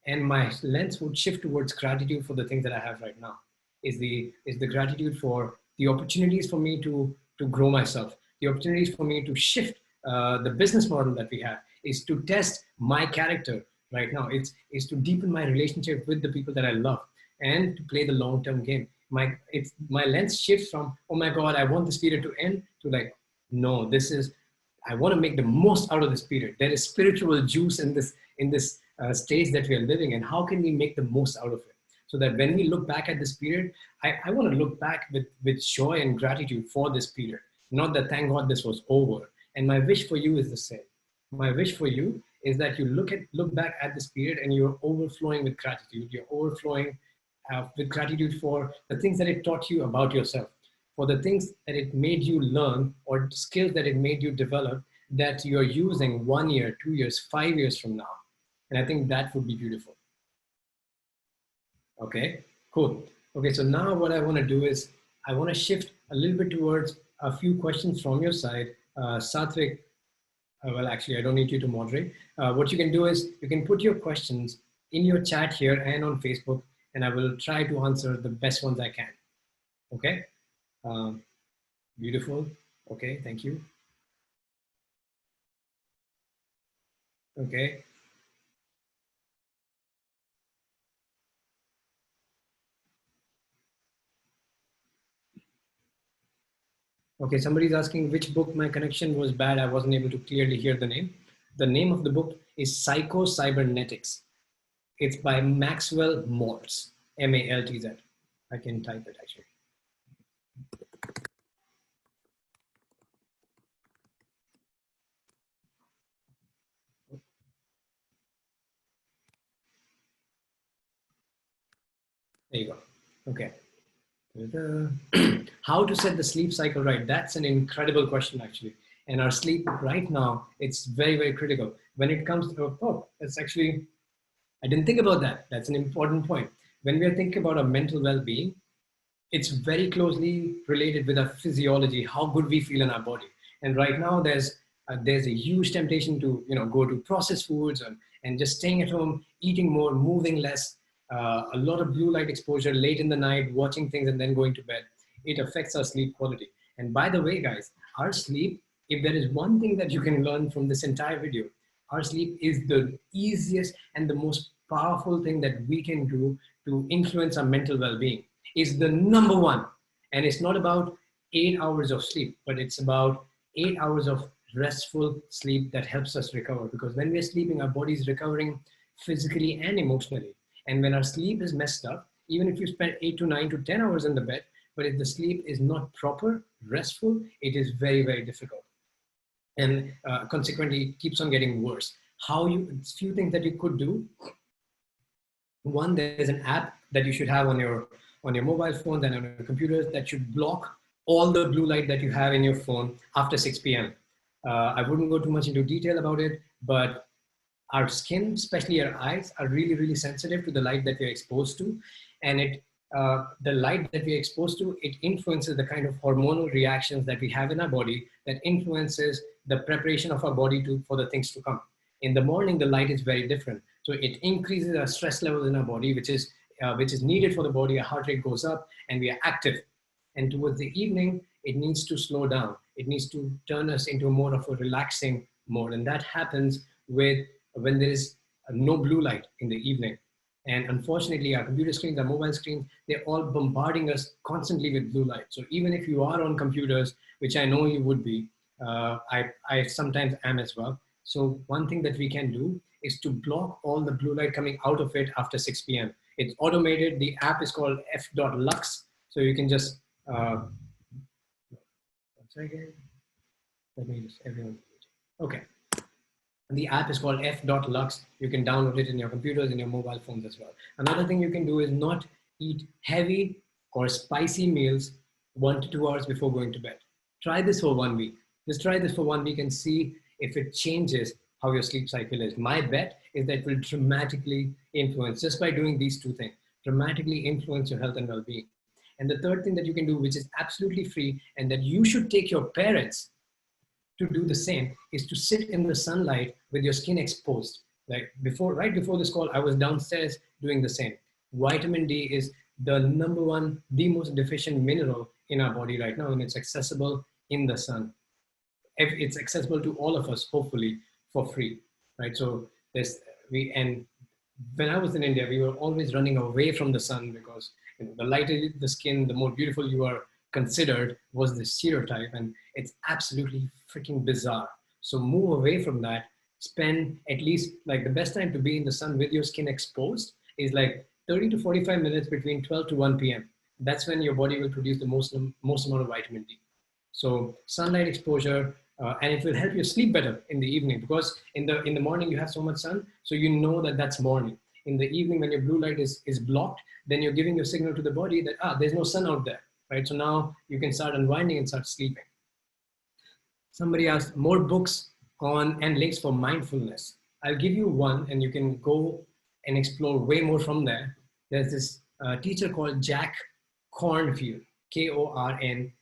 And my lens would shift towards gratitude for the things that I have right now. Is the gratitude for the opportunities for me to grow myself, the opportunities for me to shift the business model that we have, is to test my character right now. It's to deepen my relationship with the people that I love and to play the long-term game. My lens shifts from, oh my God, I want this period to end, to like, no, I want to make the most out of this period. There is spiritual juice in this stage that we are living in. How can we make the most out of it? So that when we look back at this period, I want to look back with joy and gratitude for this period. Not that thank God this was over. And my wish for you is the same. My wish for you is that you look back at this period and you're overflowing with gratitude. You're overflowing with gratitude for the things that it taught you about yourself, for the things that it made you learn or skills that it made you develop that you're using 1 year, 2 years, 5 years from now. And I think that would be beautiful. Okay, cool. Okay, so now what I want to do is I want to shift a little bit towards a few questions from your side. Satvik, well, actually, I don't need you to moderate. What you can do is you can put your questions in your chat here and on Facebook, and I will try to answer the best ones I can. Okay, beautiful. Okay, thank you. Okay. Okay, somebody's asking which book. My connection was bad. I wasn't able to clearly hear the name. The name of the book is Psycho-Cybernetics. It's by Maxwell Maltz, M-A-L-T-Z. I can type it actually. There you go. Okay. How to set the sleep cycle right? That's an incredible question actually. And our sleep right now, it's very, very critical. When it comes to, oh, it's actually, I didn't think about that. That's an important point. When we are thinking about our mental well-being, it's very closely related with our physiology, how good we feel in our body. And right now there's a huge temptation to go to processed foods and just staying at home, eating more, moving less, a lot of blue light exposure late in the night, watching things and then going to bed. It affects our sleep quality. And by the way, guys, our sleep, if there is one thing that you can learn from this entire video, our sleep is the easiest and the most powerful thing that we can do to influence our mental well-being. Is the number one. And it's not about 8 hours of sleep, but it's about 8 hours of restful sleep that helps us recover. Because when we're sleeping, our body is recovering physically and emotionally. And when our sleep is messed up, even if you spend 8 to 9 to 10 hours in the bed, but if the sleep is not proper, restful, it is very, very difficult. And consequently, it keeps on getting worse. Few things that you could do. One, there's an app that you should have on your mobile phone and on your computers that should block all the blue light that you have in your phone after 6 p.m. I wouldn't go too much into detail about it, but our skin, especially our eyes, are really, really sensitive to the light that we're exposed to. And the light that we're exposed to, it influences the kind of hormonal reactions that we have in our body that influences the preparation of our body for the things to come. In the morning, the light is very different. So it increases our stress levels in our body, which is needed for the body. Our heart rate goes up and we are active. And towards the evening, it needs to slow down. It needs to turn us into more of a relaxing mode. And that happens when there is no blue light in the evening. And unfortunately, our computer screens, our mobile screens, they're all bombarding us constantly with blue light. So even if you are on computers, which I know you would be, I sometimes am as well. So one thing that we can do is to block all the blue light coming out of it after 6 p.m. It's automated. The app is called f.lux. So you can just, one second. Let me just, everyone. Okay. And the app is called f.lux. You can download it in your computers and your mobile phones as well. Another thing you can do is not eat heavy or spicy meals 1 to 2 hours before going to bed. Try this for 1 week. Just try this for 1 week and see if it changes how your sleep cycle is. My bet is that it will dramatically influence, just by doing these two things, dramatically influence your health and well-being. And the third thing that you can do, which is absolutely free, and that you should take your parents to do the same, is to sit in the sunlight with your skin exposed. Like right before this call, I was downstairs doing the same. Vitamin D is the number one, the most deficient mineral in our body right now, and it's accessible in the sun. It's accessible to all of us, hopefully, for free, right? So and when I was in India, we were always running away from the sun because the lighter the skin, the more beautiful you are considered, was the stereotype, and it's absolutely freaking bizarre. So move away from that. Spend at least, like, the best time to be in the sun with your skin exposed is like 30 to 45 minutes between 12 to 1 p.m. That's when your body will produce the most amount of vitamin D. So sunlight exposure, and it will help you sleep better in the evening, because in the morning you have so much sun, so you know that that's morning. In the evening, when your blue light is blocked, then you're giving your signal to the body that there's no sun out there. right? So now you can start unwinding and start sleeping. Somebody asked more books on and links for mindfulness. I'll give you one and you can go and explore way more from there. There's this teacher called Jack Kornfield, Kornfield.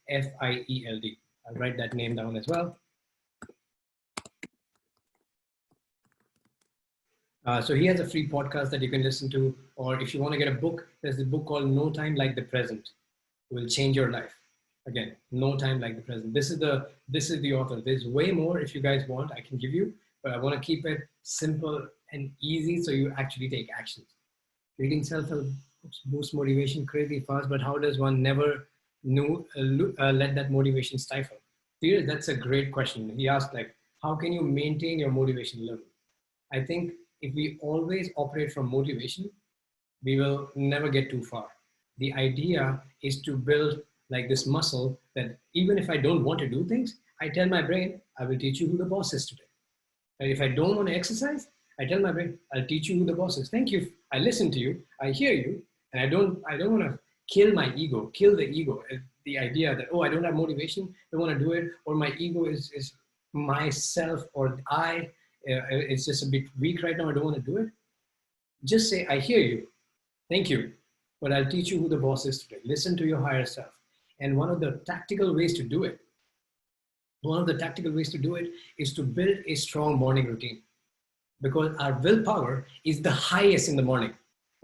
I'll write that name down as well. So he has a free podcast that you can listen to, or if you want to get a book, there's a book called No Time Like the Present. It will change your life. Again, no time like the present. This is the author. There's way more if you guys want, I can give you, but I want to keep it simple and easy so you actually take actions. Reading self-help books boosts motivation crazy fast, but how does one never let that motivation stifle? Here, that's a great question. He asked, like, how can you maintain your motivation level? I think if we always operate from motivation, we will never get too far. The idea is to build like this muscle that even if I don't want to do things, I tell my brain, I will teach you who the boss is today. And if I don't want to exercise, I tell my brain, I'll teach you who the boss is. Thank you. I listen to you. I hear you. And I don't want to kill my ego, kill the ego. The idea that, oh, I don't have motivation, don't want to do it, or my ego is myself, or it's just a bit weak right now, I don't want to do it. Just say, I hear you. Thank you. But I'll teach you who the boss is today. Listen to your higher self. And one of the tactical ways to do it is to build a strong morning routine, because our willpower is the highest in the morning.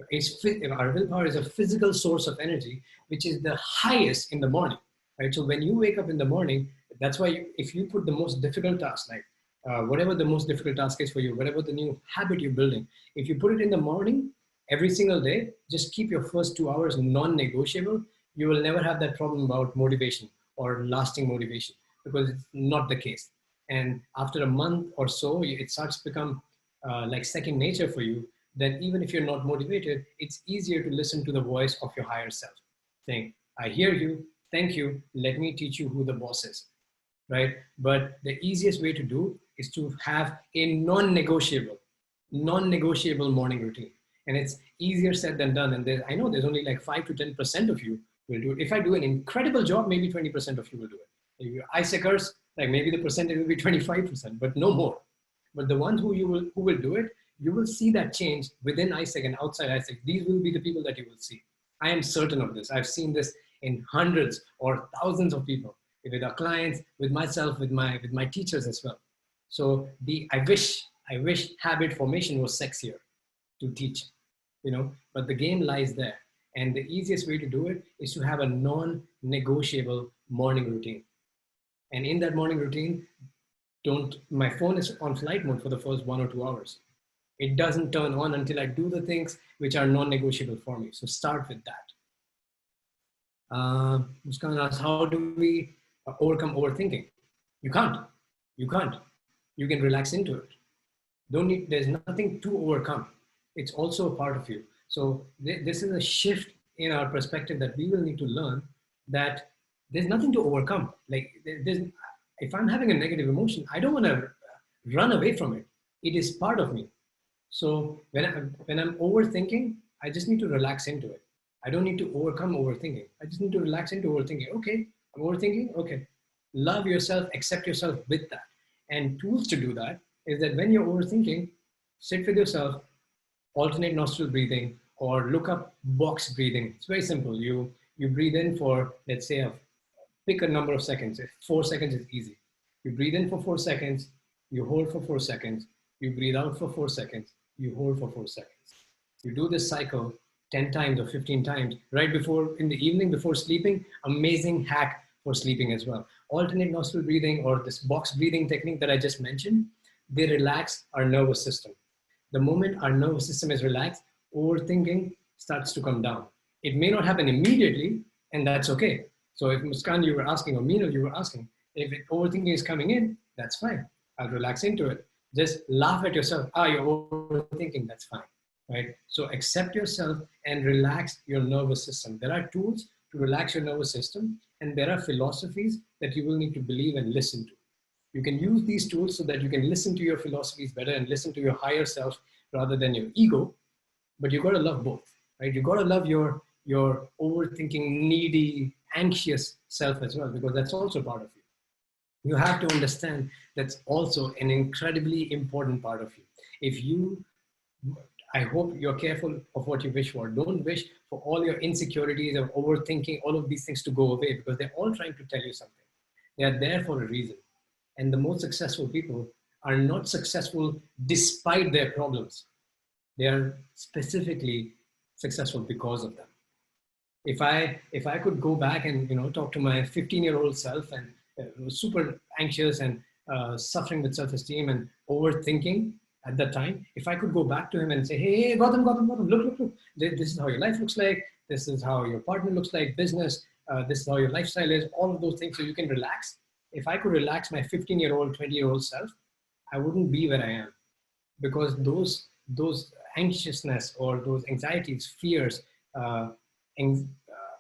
Our willpower is a physical source of energy, which is the highest in the morning, right? So when you wake up in the morning, that's why if you put the most difficult task, like whatever the most difficult task is for you, whatever the new habit you're building, if you put it in the morning, every single day, just keep your first 2 hours non-negotiable. You will never have that problem about motivation or lasting motivation, because it's not the case. And after a month or so, it starts to become like second nature for you, that even if you're not motivated, it's easier to listen to the voice of your higher self saying, I hear you, thank you, let me teach you who the boss is, right? But the easiest way to do is to have a non-negotiable morning routine. And it's easier said than done. And I know there's only like 5 to 10% of you will do it. If I do an incredible job, maybe 20% of you will do it. If you're AIESECers, like maybe the percentage will be 25%, but no more. But the ones who will do it, you will see that change within AIESEC and outside AIESEC. These will be the people that you will see. I am certain of this. I've seen this in hundreds or thousands of people, with our clients, with myself, with my teachers as well. So I wish habit formation was sexier to teach, but the game lies there. And the easiest way to do it is to have a non-negotiable morning routine. And in that morning routine, my phone is on flight mode for the first 1 or 2 hours. It doesn't turn on until I do the things which are non-negotiable for me. So start with that. Muskan asks, how do we overcome overthinking? You can't. You can relax into it. There's nothing to overcome. It's also a part of you. So this is a shift in our perspective that we will need to learn, that there's nothing to overcome. Like if I'm having a negative emotion, I don't want to run away from it. It is part of me. So when I'm overthinking, I just need to relax into it. I don't need to overcome overthinking. I just need to relax into overthinking. Okay, I'm overthinking. Okay, love yourself, accept yourself with that. And tools to do that is that when you're overthinking, sit with yourself, alternate nostril breathing, or look up box breathing. It's very simple. You breathe in for, let's say, pick a number of seconds. If 4 seconds is easy. You breathe in for 4 seconds, you hold for 4 seconds, you breathe out for 4 seconds, you hold for 4 seconds. You do this cycle 10 times or 15 times right before, in the evening before sleeping. Amazing hack for sleeping as well. Alternate nostril breathing, or this box breathing technique that I just mentioned, they relax our nervous system. The moment our nervous system is relaxed, overthinking starts to come down. It may not happen immediately, and that's okay. So if Muskan, you were asking, or Meenal, you were asking, if overthinking is coming in, that's fine. I'll relax into it. Just laugh at yourself. You're overthinking, that's fine, right? So accept yourself and relax your nervous system. There are tools to relax your nervous system, and there are philosophies that you will need to believe and listen to. You can use these tools so that you can listen to your philosophies better and listen to your higher self rather than your ego, but you got to love both, right? You got to love your your overthinking, needy, anxious self as well, because that's also part of you. You have to understand that's also an incredibly important part of you. If you, I hope you're careful of what you wish for. Don't wish for all your insecurities of overthinking, all of these things to go away, because they're all trying to tell you something. They are there for a reason. And the most successful people are not successful despite their problems. They are specifically successful because of them. If I could go back and talk to my 15-year-old self and was super anxious and suffering with self-esteem and overthinking at that time, if I could go back to him and say, hey, Gautam, look, this is how your life looks like, this is how your partner looks like, business, this is how your lifestyle is, all of those things, so you can relax. If I could relax my 15-year-old, 20-year-old self, I wouldn't be where I am, because those anxiousness or those anxieties, fears,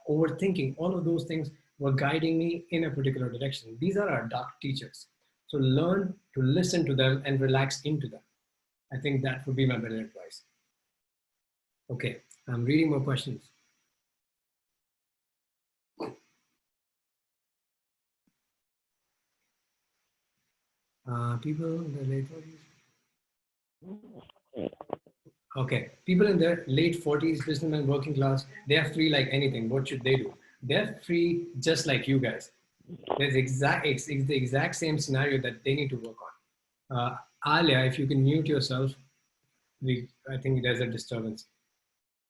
overthinking, all of those things were guiding me in a particular direction. These are our dark teachers. So learn to listen to them and relax into them. I think that would be my better advice. Okay, I'm reading more questions. People in their late 40s. Okay, people in their late 40s, businessmen, working class, they are free like anything. What should they do? They're free just like you guys. It's the exact same scenario that they need to work on. Aalya, if you can mute yourself, I think there's a disturbance.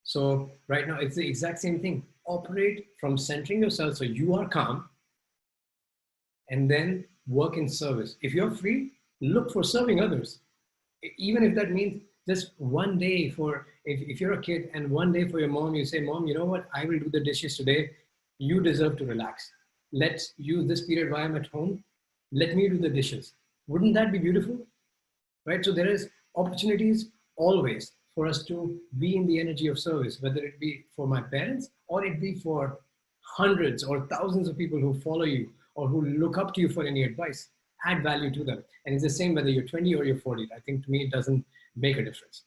So right now, it's the exact same thing. Operate from centering yourself so you are calm, and then work in service. If you're free, look for serving others. Even if that means just one day for, if you're a kid and one day for your mom, you say, Mom, you know what? I will do the dishes today. You deserve to relax. Let's use this period while I'm at home. Let me do the dishes. Wouldn't that be beautiful? Right? So there is opportunities always for us to be in the energy of service, whether it be for my parents or it be for hundreds or thousands of people who follow you or who look up to you for any advice. Add value to them. And it's the same whether you're 20 or you're 40. I think to me, it doesn't make a difference.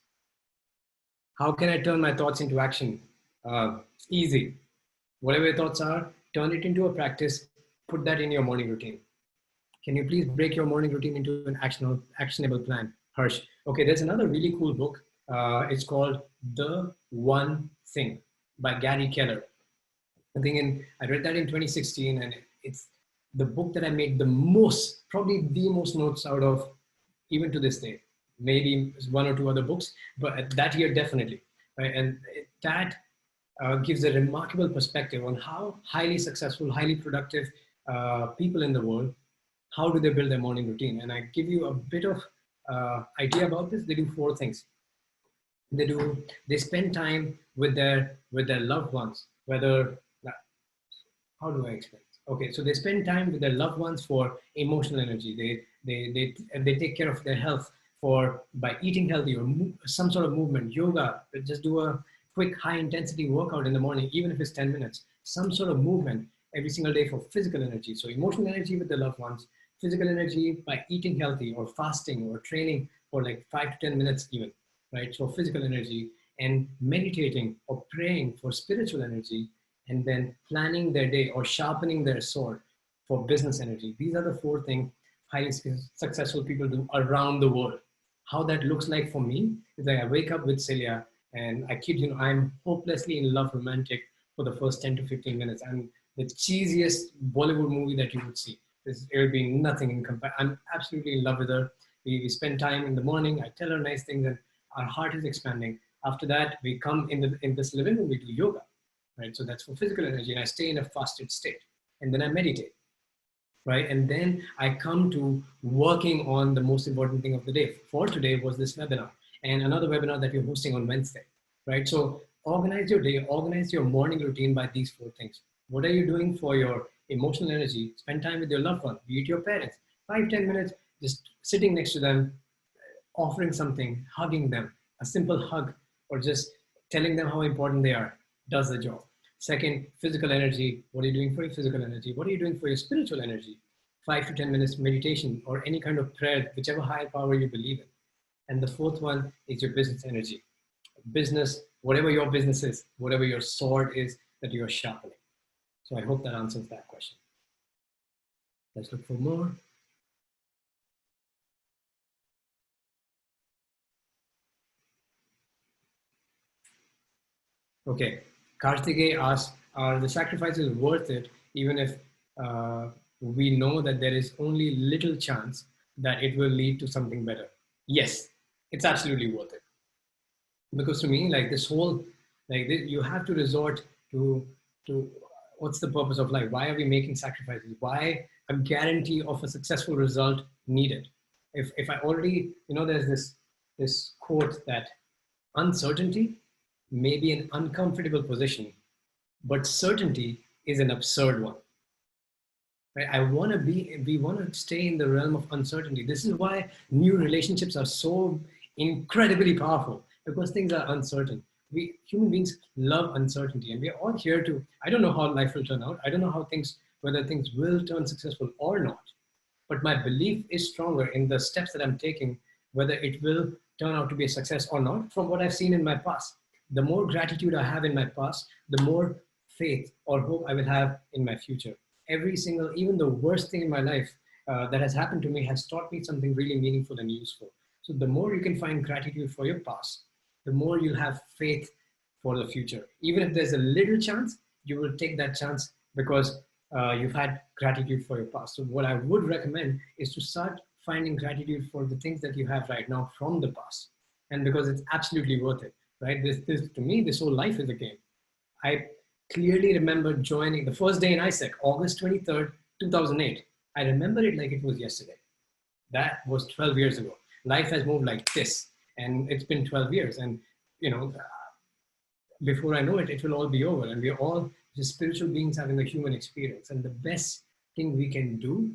How can I turn my thoughts into action? Easy. Whatever your thoughts are, turn it into a practice. Put that in your morning routine. Can you please break your morning routine into an actionable plan? Harsh. Okay, there's another really cool book. It's called The One Thing by Gary Keller. I read that in 2016, and it's the book that I made the most, probably the most notes out of, even to this day. Maybe one or two other books, but that year definitely. Right? And that gives a remarkable perspective on how highly successful, highly productive people in the world, how do they build their morning routine? And I give you a bit of idea about this. They do 4 things. They spend time with their loved ones, how do I explain? Okay, so they spend time with their loved ones for emotional energy. They take care of their health by eating healthy or some sort of movement, yoga. Just do a quick high intensity workout in the morning, even if it's 10 minutes. Some sort of movement every single day for physical energy. So emotional energy with the loved ones, physical energy by eating healthy or fasting or training for like 5 to 10 minutes even, right? So physical energy, and meditating or praying for spiritual energy, and then planning their day or sharpening their sword for business energy. These are the 4 things highly successful people do around the world. How that looks like for me is like I wake up with Celia, and I kid you, I'm hopelessly in love romantic for the first 10 to 15 minutes. I'm the cheesiest Bollywood movie that you would see. It will be nothing in comparison. I'm absolutely in love with her. We spend time in the morning. I tell her nice things, and our heart is expanding. After that, we come in this living room, we do yoga. Right? So that's for physical energy, and I stay in a fasted state, and then I meditate, right? And then I come to working on the most important thing of the day. For today was this webinar and another webinar that we're hosting on Wednesday, right? So organize your day, organize your morning routine by these 4 things. What are you doing for your emotional energy? Spend time with your loved one, be it your parents, 5-10 minutes, just sitting next to them, offering something, hugging them, a simple hug, or just telling them how important they are, does the job. Second, physical energy. What are you doing for your physical energy? What are you doing for your spiritual energy? 5 to 10 minutes meditation or any kind of prayer, whichever higher power you believe in. And the 4th one is your business energy. business, whatever your business is, whatever your sword is that you are sharpening. So I hope that answers that question. Let's look for more. Okay, Karthike asks, are the sacrifices worth it even if we know that there is only little chance that it will lead to something better? Yes, it's absolutely worth it. Because to me, like this whole, like this, you have to resort to what's the purpose of life? Why are we making sacrifices? Why a guarantee of a successful result needed? If I already, there's this quote that uncertainty may be an uncomfortable position, but certainty is an absurd one. Right? We want to stay in the realm of uncertainty. This is why new relationships are so incredibly powerful, because things are uncertain. We human beings love uncertainty, and we are all here to, I don't know how life will turn out. I don't know whether things will turn successful or not. But my belief is stronger in the steps that I'm taking, whether it will turn out to be a success or not, from what I've seen in my past. The more gratitude I have in my past, the more faith or hope I will have in my future. Every single, even the worst thing in my life that has happened to me has taught me something really meaningful and useful. So the more you can find gratitude for your past, the more you'll have faith for the future. Even if there's a little chance, you will take that chance because you've had gratitude for your past. So what I would recommend is to start finding gratitude for the things that you have right now from the past. And because it's absolutely worth it, right? This to me, this whole life is a game. I clearly remember joining the first day in AIESEC, August 23rd, 2008. I remember it like it was yesterday. That was 12 years ago. Life has moved like this, and it's been 12 years. And, before I know it, it will all be over. And we're all just spiritual beings having a human experience. And the best thing we can do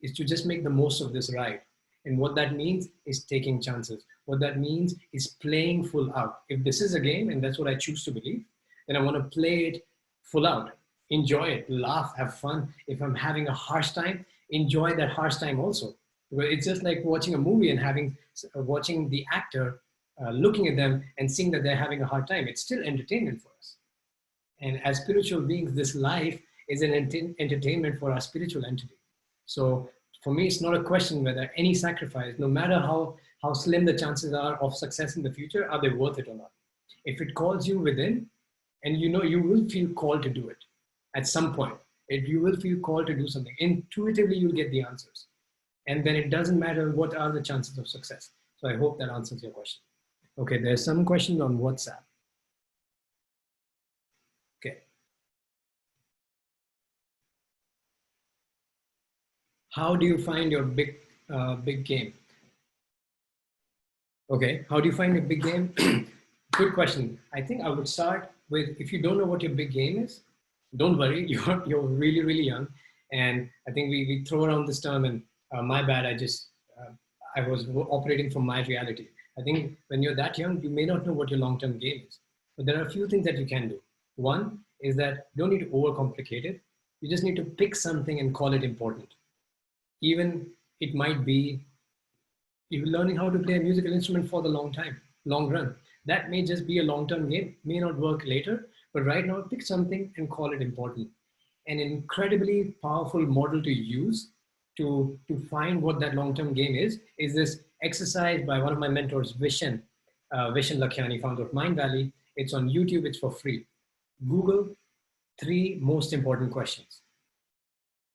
is to just make the most of this ride. And what that means is taking chances. What that means is playing full out. If this is a game, and that's what I choose to believe, then I want to play it full out. Enjoy it, laugh, have fun. If I'm having a harsh time, enjoy that harsh time also. It's just like watching a movie and watching the actor, looking at them and seeing that they're having a hard time. It's still entertainment for us. And as spiritual beings, this life is an entertainment for our spiritual entity. So for me, it's not a question whether any sacrifice, no matter how slim the chances are of success in the future, are they worth it or not? If it calls you within, and you will feel called to do it at some point. If you will feel called to do something, intuitively you'll get the answers. And then it doesn't matter what are the chances of success. So I hope that answers your question. Okay, there's some questions on WhatsApp. Okay. How do you find your big game? Okay, how do you find a big game? Good question. I think I would start with, if you don't know what your big game is, don't worry, you're really, really young. And I think we throw around this term, and my bad, I was operating from my reality. I think when you're that young, you may not know what your long-term game is. But there are a few things that you can do. One is that you don't need to overcomplicate it. You just need to pick something and call it important. Even it might be you're learning how to play a musical instrument for the long run. That may just be a long-term game, may not work later, but right now pick something and call it important. An incredibly powerful model to use to find what that long-term game is this exercise by one of my mentors, Vishen Lakhiani, founder of Mind Valley. It's on YouTube, it's for free. Google 3 most important questions.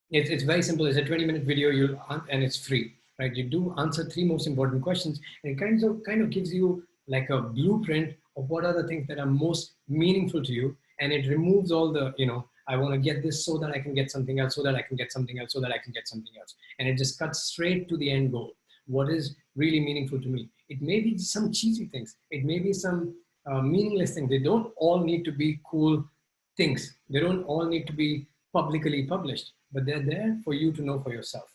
It's very simple. It's a 20-minute video, and it's free, right? You do answer 3 most important questions, and it kind of gives you like a blueprint of what are the things that are most meaningful to you, and it removes all the, I want to get this so that I can get something else, so that I can get something else, so that I can get something else, and it just cuts straight to the end goal. What is really meaningful to me? It may be some cheesy things. It may be some meaningless things. They don't all need to be cool things. They don't all need to be publicly published, but they're there for you to know for yourself,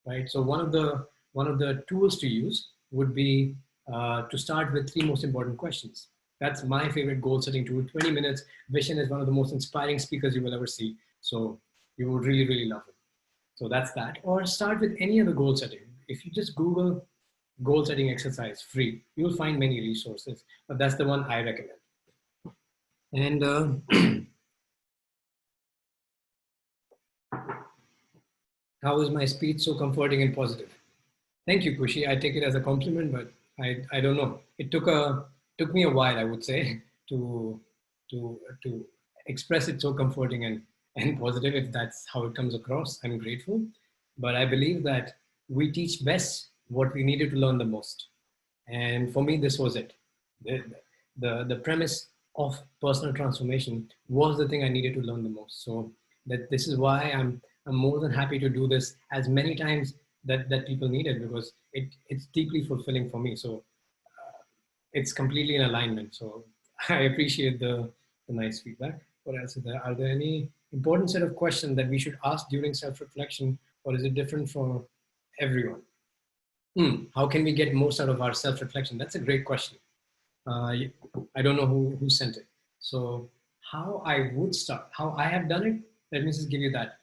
right? So one of the tools to use would be to start with 3 most important questions. That's my favorite goal setting tool. 20 minutes. Vishen is one of the most inspiring speakers you will ever see. So you would really, really love it. So that's that. Or start with any other goal setting. If you just Google goal setting exercise free. You'll find many resources, but that's the one I recommend. And how is my speech so comforting and positive? Thank you, Kushi. I take it as a compliment, but I don't know. It took me a while, I would say, to to express it so comforting and positive. If that's how it comes across, I'm grateful. But I believe that we teach best what we needed to learn the most. And for me, this was it. The premise of personal transformation was the thing I needed to learn the most. So that this is why I'm more than happy to do this as many times that people need it, because it's deeply fulfilling for me. So it's completely in alignment. So I appreciate the nice feedback. What else is there? Are there any important set of questions that we should ask during self-reflection, or is it different for everyone? How can we get most out of our self-reflection? That's a great question. I don't know who sent it. So how I would start, how I have done it, let me just give you that.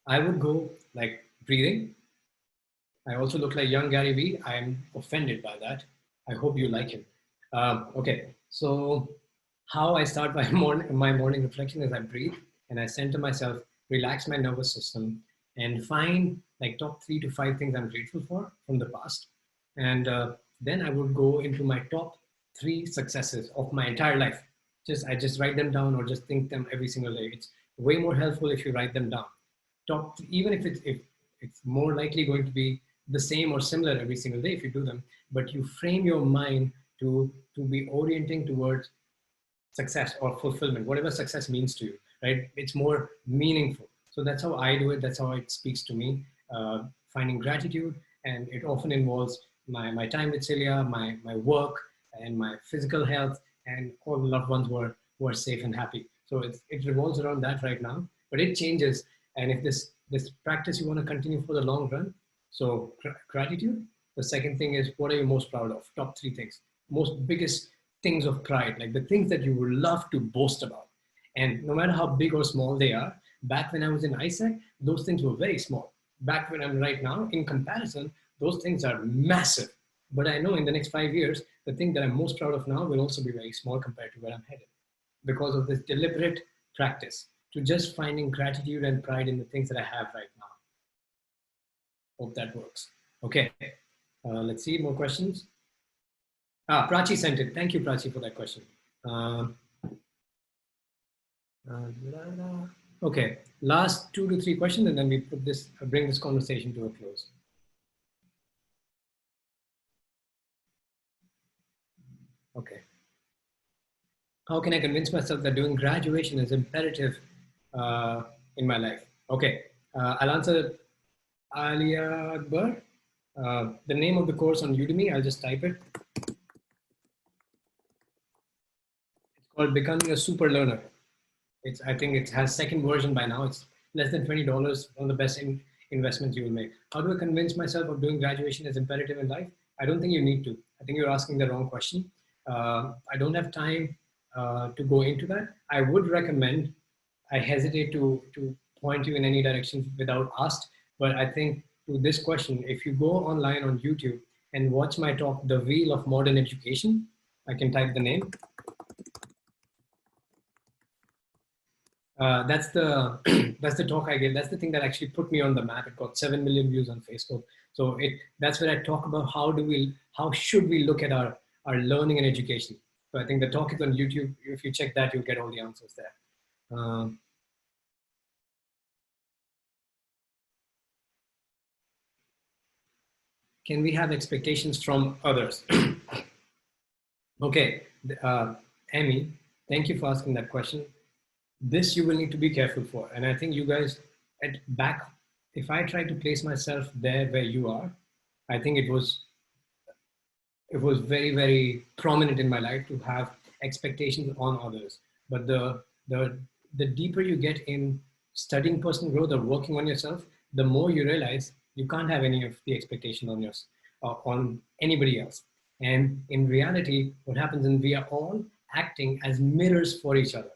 I would go like breathing. I also look like young Gary Vee. I'm offended by that. I hope you like him. Okay, so how I start my morning reflection is I breathe and I center myself, relax my nervous system, and find like top 3 to 5 things I'm grateful for from the past. And then I would go into my top 3 successes of my entire life. I just write them down or just think them every single day. It's way more helpful if you write them down. Even if it's more likely going to be the same or similar every single day if you do them, but you frame your mind to be orienting towards success or fulfillment, whatever success means to you, right? It's more meaningful. So that's how I do it. That's how it speaks to me. Finding gratitude, and it often involves my time with Celia, my work, and my physical health, and all the loved ones who are safe and happy. So it revolves around that right now, but it changes. And if this practice you want to continue for the long run, so gratitude. The second thing is, what are you most proud of? Top 3 things, most biggest things of pride, like the things that you would love to boast about. And no matter how big or small they are, back when I was in AIESEC, those things were very small. Back when I'm right now, in comparison, those things are massive. But I know in the next 5 years, the thing that I'm most proud of now will also be very small compared to where I'm headed, because of this deliberate practice to just finding gratitude and pride in the things that I have right now. Hope that works. Okay, let's see, more questions. Prachi sent it. Thank you, Prachi, for that question. Okay, last 2 to 3 questions, and then we bring this conversation to a close. Okay. How can I convince myself that doing graduation is imperative in my life? Okay, I'll answer Aalya Bhusari. The name of the course on Udemy, I'll just type it. It's called Becoming a Super Learner. I think it has second version by now. It's less than $20, one of the best investments you will make. How do I convince myself of doing graduation is imperative in life? I don't think you need to. I think you're asking the wrong question. I don't have time to go into that. I would recommend, I hesitate to point you in any direction without asked, but I think to this question, if you go online on YouTube and watch my talk, The Wheel of Modern Education, I can type the name. That's the talk I gave. That's the thing that actually put me on the map. It got 7 million views on Facebook. So that's where I talk about how should we look at our learning and education. So I think the talk is on YouTube. If you check that, you'll get all the answers there. Can we have expectations from others? Okay, Amy, thank you for asking that question. This you will need to be careful for. And I think you guys if I try to place myself there where you are, I think it was very, very prominent in my life to have expectations on others. But the deeper you get in studying personal growth or working on yourself, the more you realize you can't have any of the expectation on anybody else. And in reality, what happens is we are all acting as mirrors for each other.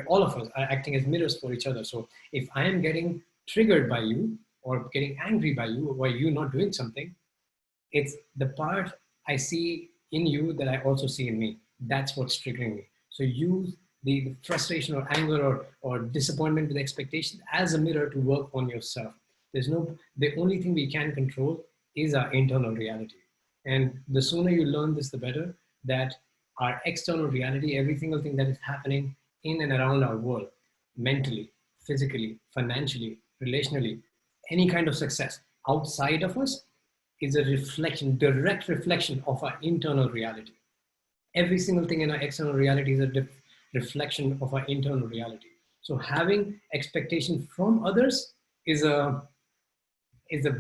All of us are acting as mirrors for each other. So if I am getting triggered by you, or getting angry by you or you not doing something. It's the part I see in you that I also see in me. That's what's triggering me. So use the frustration or anger or disappointment with expectation as a mirror to work on yourself. The only thing we can control is our internal reality. And the sooner you learn this, the better, that our external reality, every single thing that is happening in and around our world, mentally, physically, financially, relationally, any kind of success outside of us is a reflection, direct reflection of our internal reality. Every single thing in our external reality is a reflection of our internal reality. So having expectation from others is a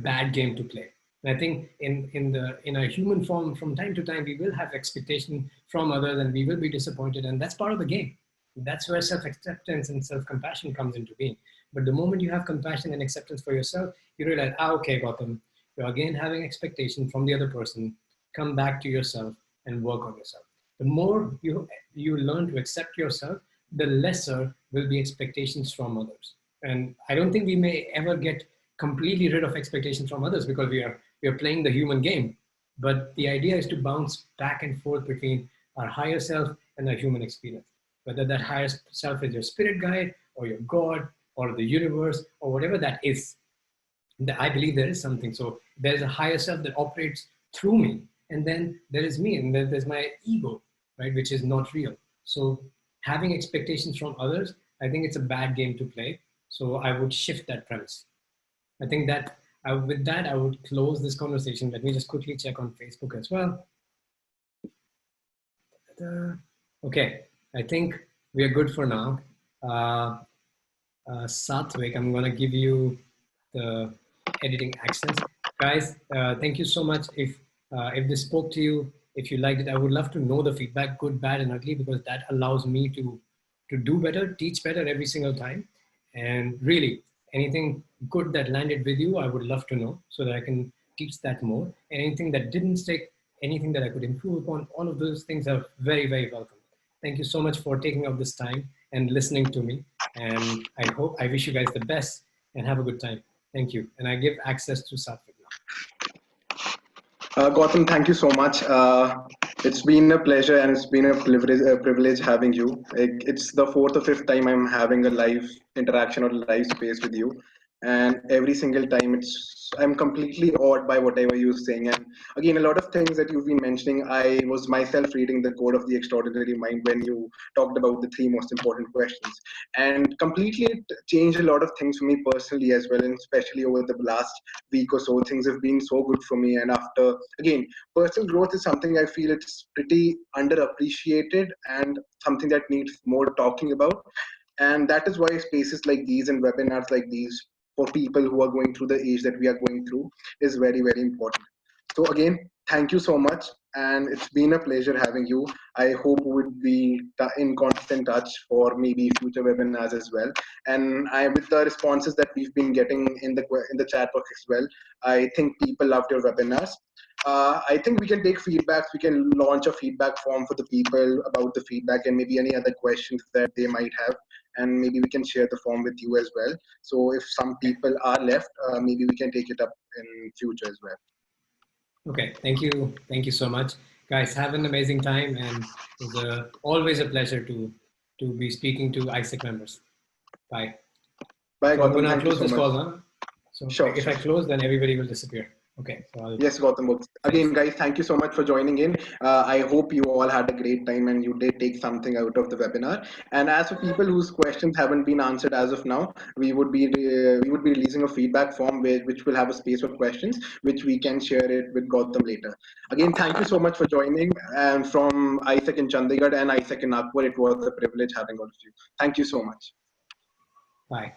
bad game to play. And I think in a human form, from time to time, we will have expectation from others and we will be disappointed, and that's part of the game. That's where self-acceptance and self-compassion comes into being. But the moment you have compassion and acceptance for yourself, you realize, okay, Gautam, you're again having expectation from the other person. Come back to yourself and work on yourself. The more you learn to accept yourself, the lesser will be expectations from others. And I don't think we may ever get completely rid of expectations from others because we are playing the human game. But the idea is to bounce back and forth between our higher self and our human experience. Whether that higher self is your spirit guide or your God or the universe or whatever that is, I believe there is something. So there's a higher self that operates through me. And then there is me, and then there's my ego, right, which is not real. So having expectations from others, I think it's a bad game to play. So I would shift that premise. I think that with that, I would close this conversation. Let me just quickly check on Facebook as well. Okay, I think we are good for now. Satvik, I'm going to give you the editing accents. Guys, thank you so much. If this spoke to you, if you liked it, I would love to know the feedback, good, bad, and ugly, because that allows me to do better, teach better every single time. And really, anything good that landed with you, I would love to know so that I can teach that more. Anything that didn't stick, anything that I could improve upon, all of those things are very, very welcome. Thank you so much for taking out this time and listening to me. And I wish you guys the best and have a good time. Thank you. And I give access to Satvik now. Gautam, thank you so much. It's been a pleasure and it's been a privilege having you. It's the fourth or fifth time I'm having a live interaction or live space with you, and every single time I'm completely awed by whatever you're saying. And again, a lot of things that you've been mentioning, I was myself reading the Code of the Extraordinary Mind when you talked about the three most important questions, and completely it changed a lot of things for me personally as well, and especially over the last week or so, things have been so good for me. And after, again, personal growth is something I feel it's pretty underappreciated and something that needs more talking about. And that is why spaces like these and webinars like these for people who are going through the age that we are going through is very, very important. So again, thank you so much. And it's been a pleasure having you. I hope we would be in constant touch for maybe future webinars as well. And with the responses that we've been getting in the chat box as well, I think people loved your webinars. I think we can take feedbacks. We can launch a feedback form for the people about the feedback and maybe any other questions that they might have. And maybe we can share the form with you as well. So if some people are left, maybe we can take it up in future as well. Okay, thank you. Thank you so much. Guys, have an amazing time. And it's always a pleasure to be speaking to AIESEC members. Bye. Bye, so Gautam. I'm going to close so this much. call now. So sure, if I close, then everybody will disappear. Okay. So yes, Gautam. Again, guys, thank you so much for joining in. I hope you all had a great time and you did take something out of the webinar. And as for people whose questions haven't been answered as of now, we would be releasing a feedback form which will have a space for questions, which we can share it with Gautam later. Again, thank you so much for joining. And from AIESEC in Chandigarh and AIESEC in Nagpur, it was a privilege having all of you. Thank you so much. Bye.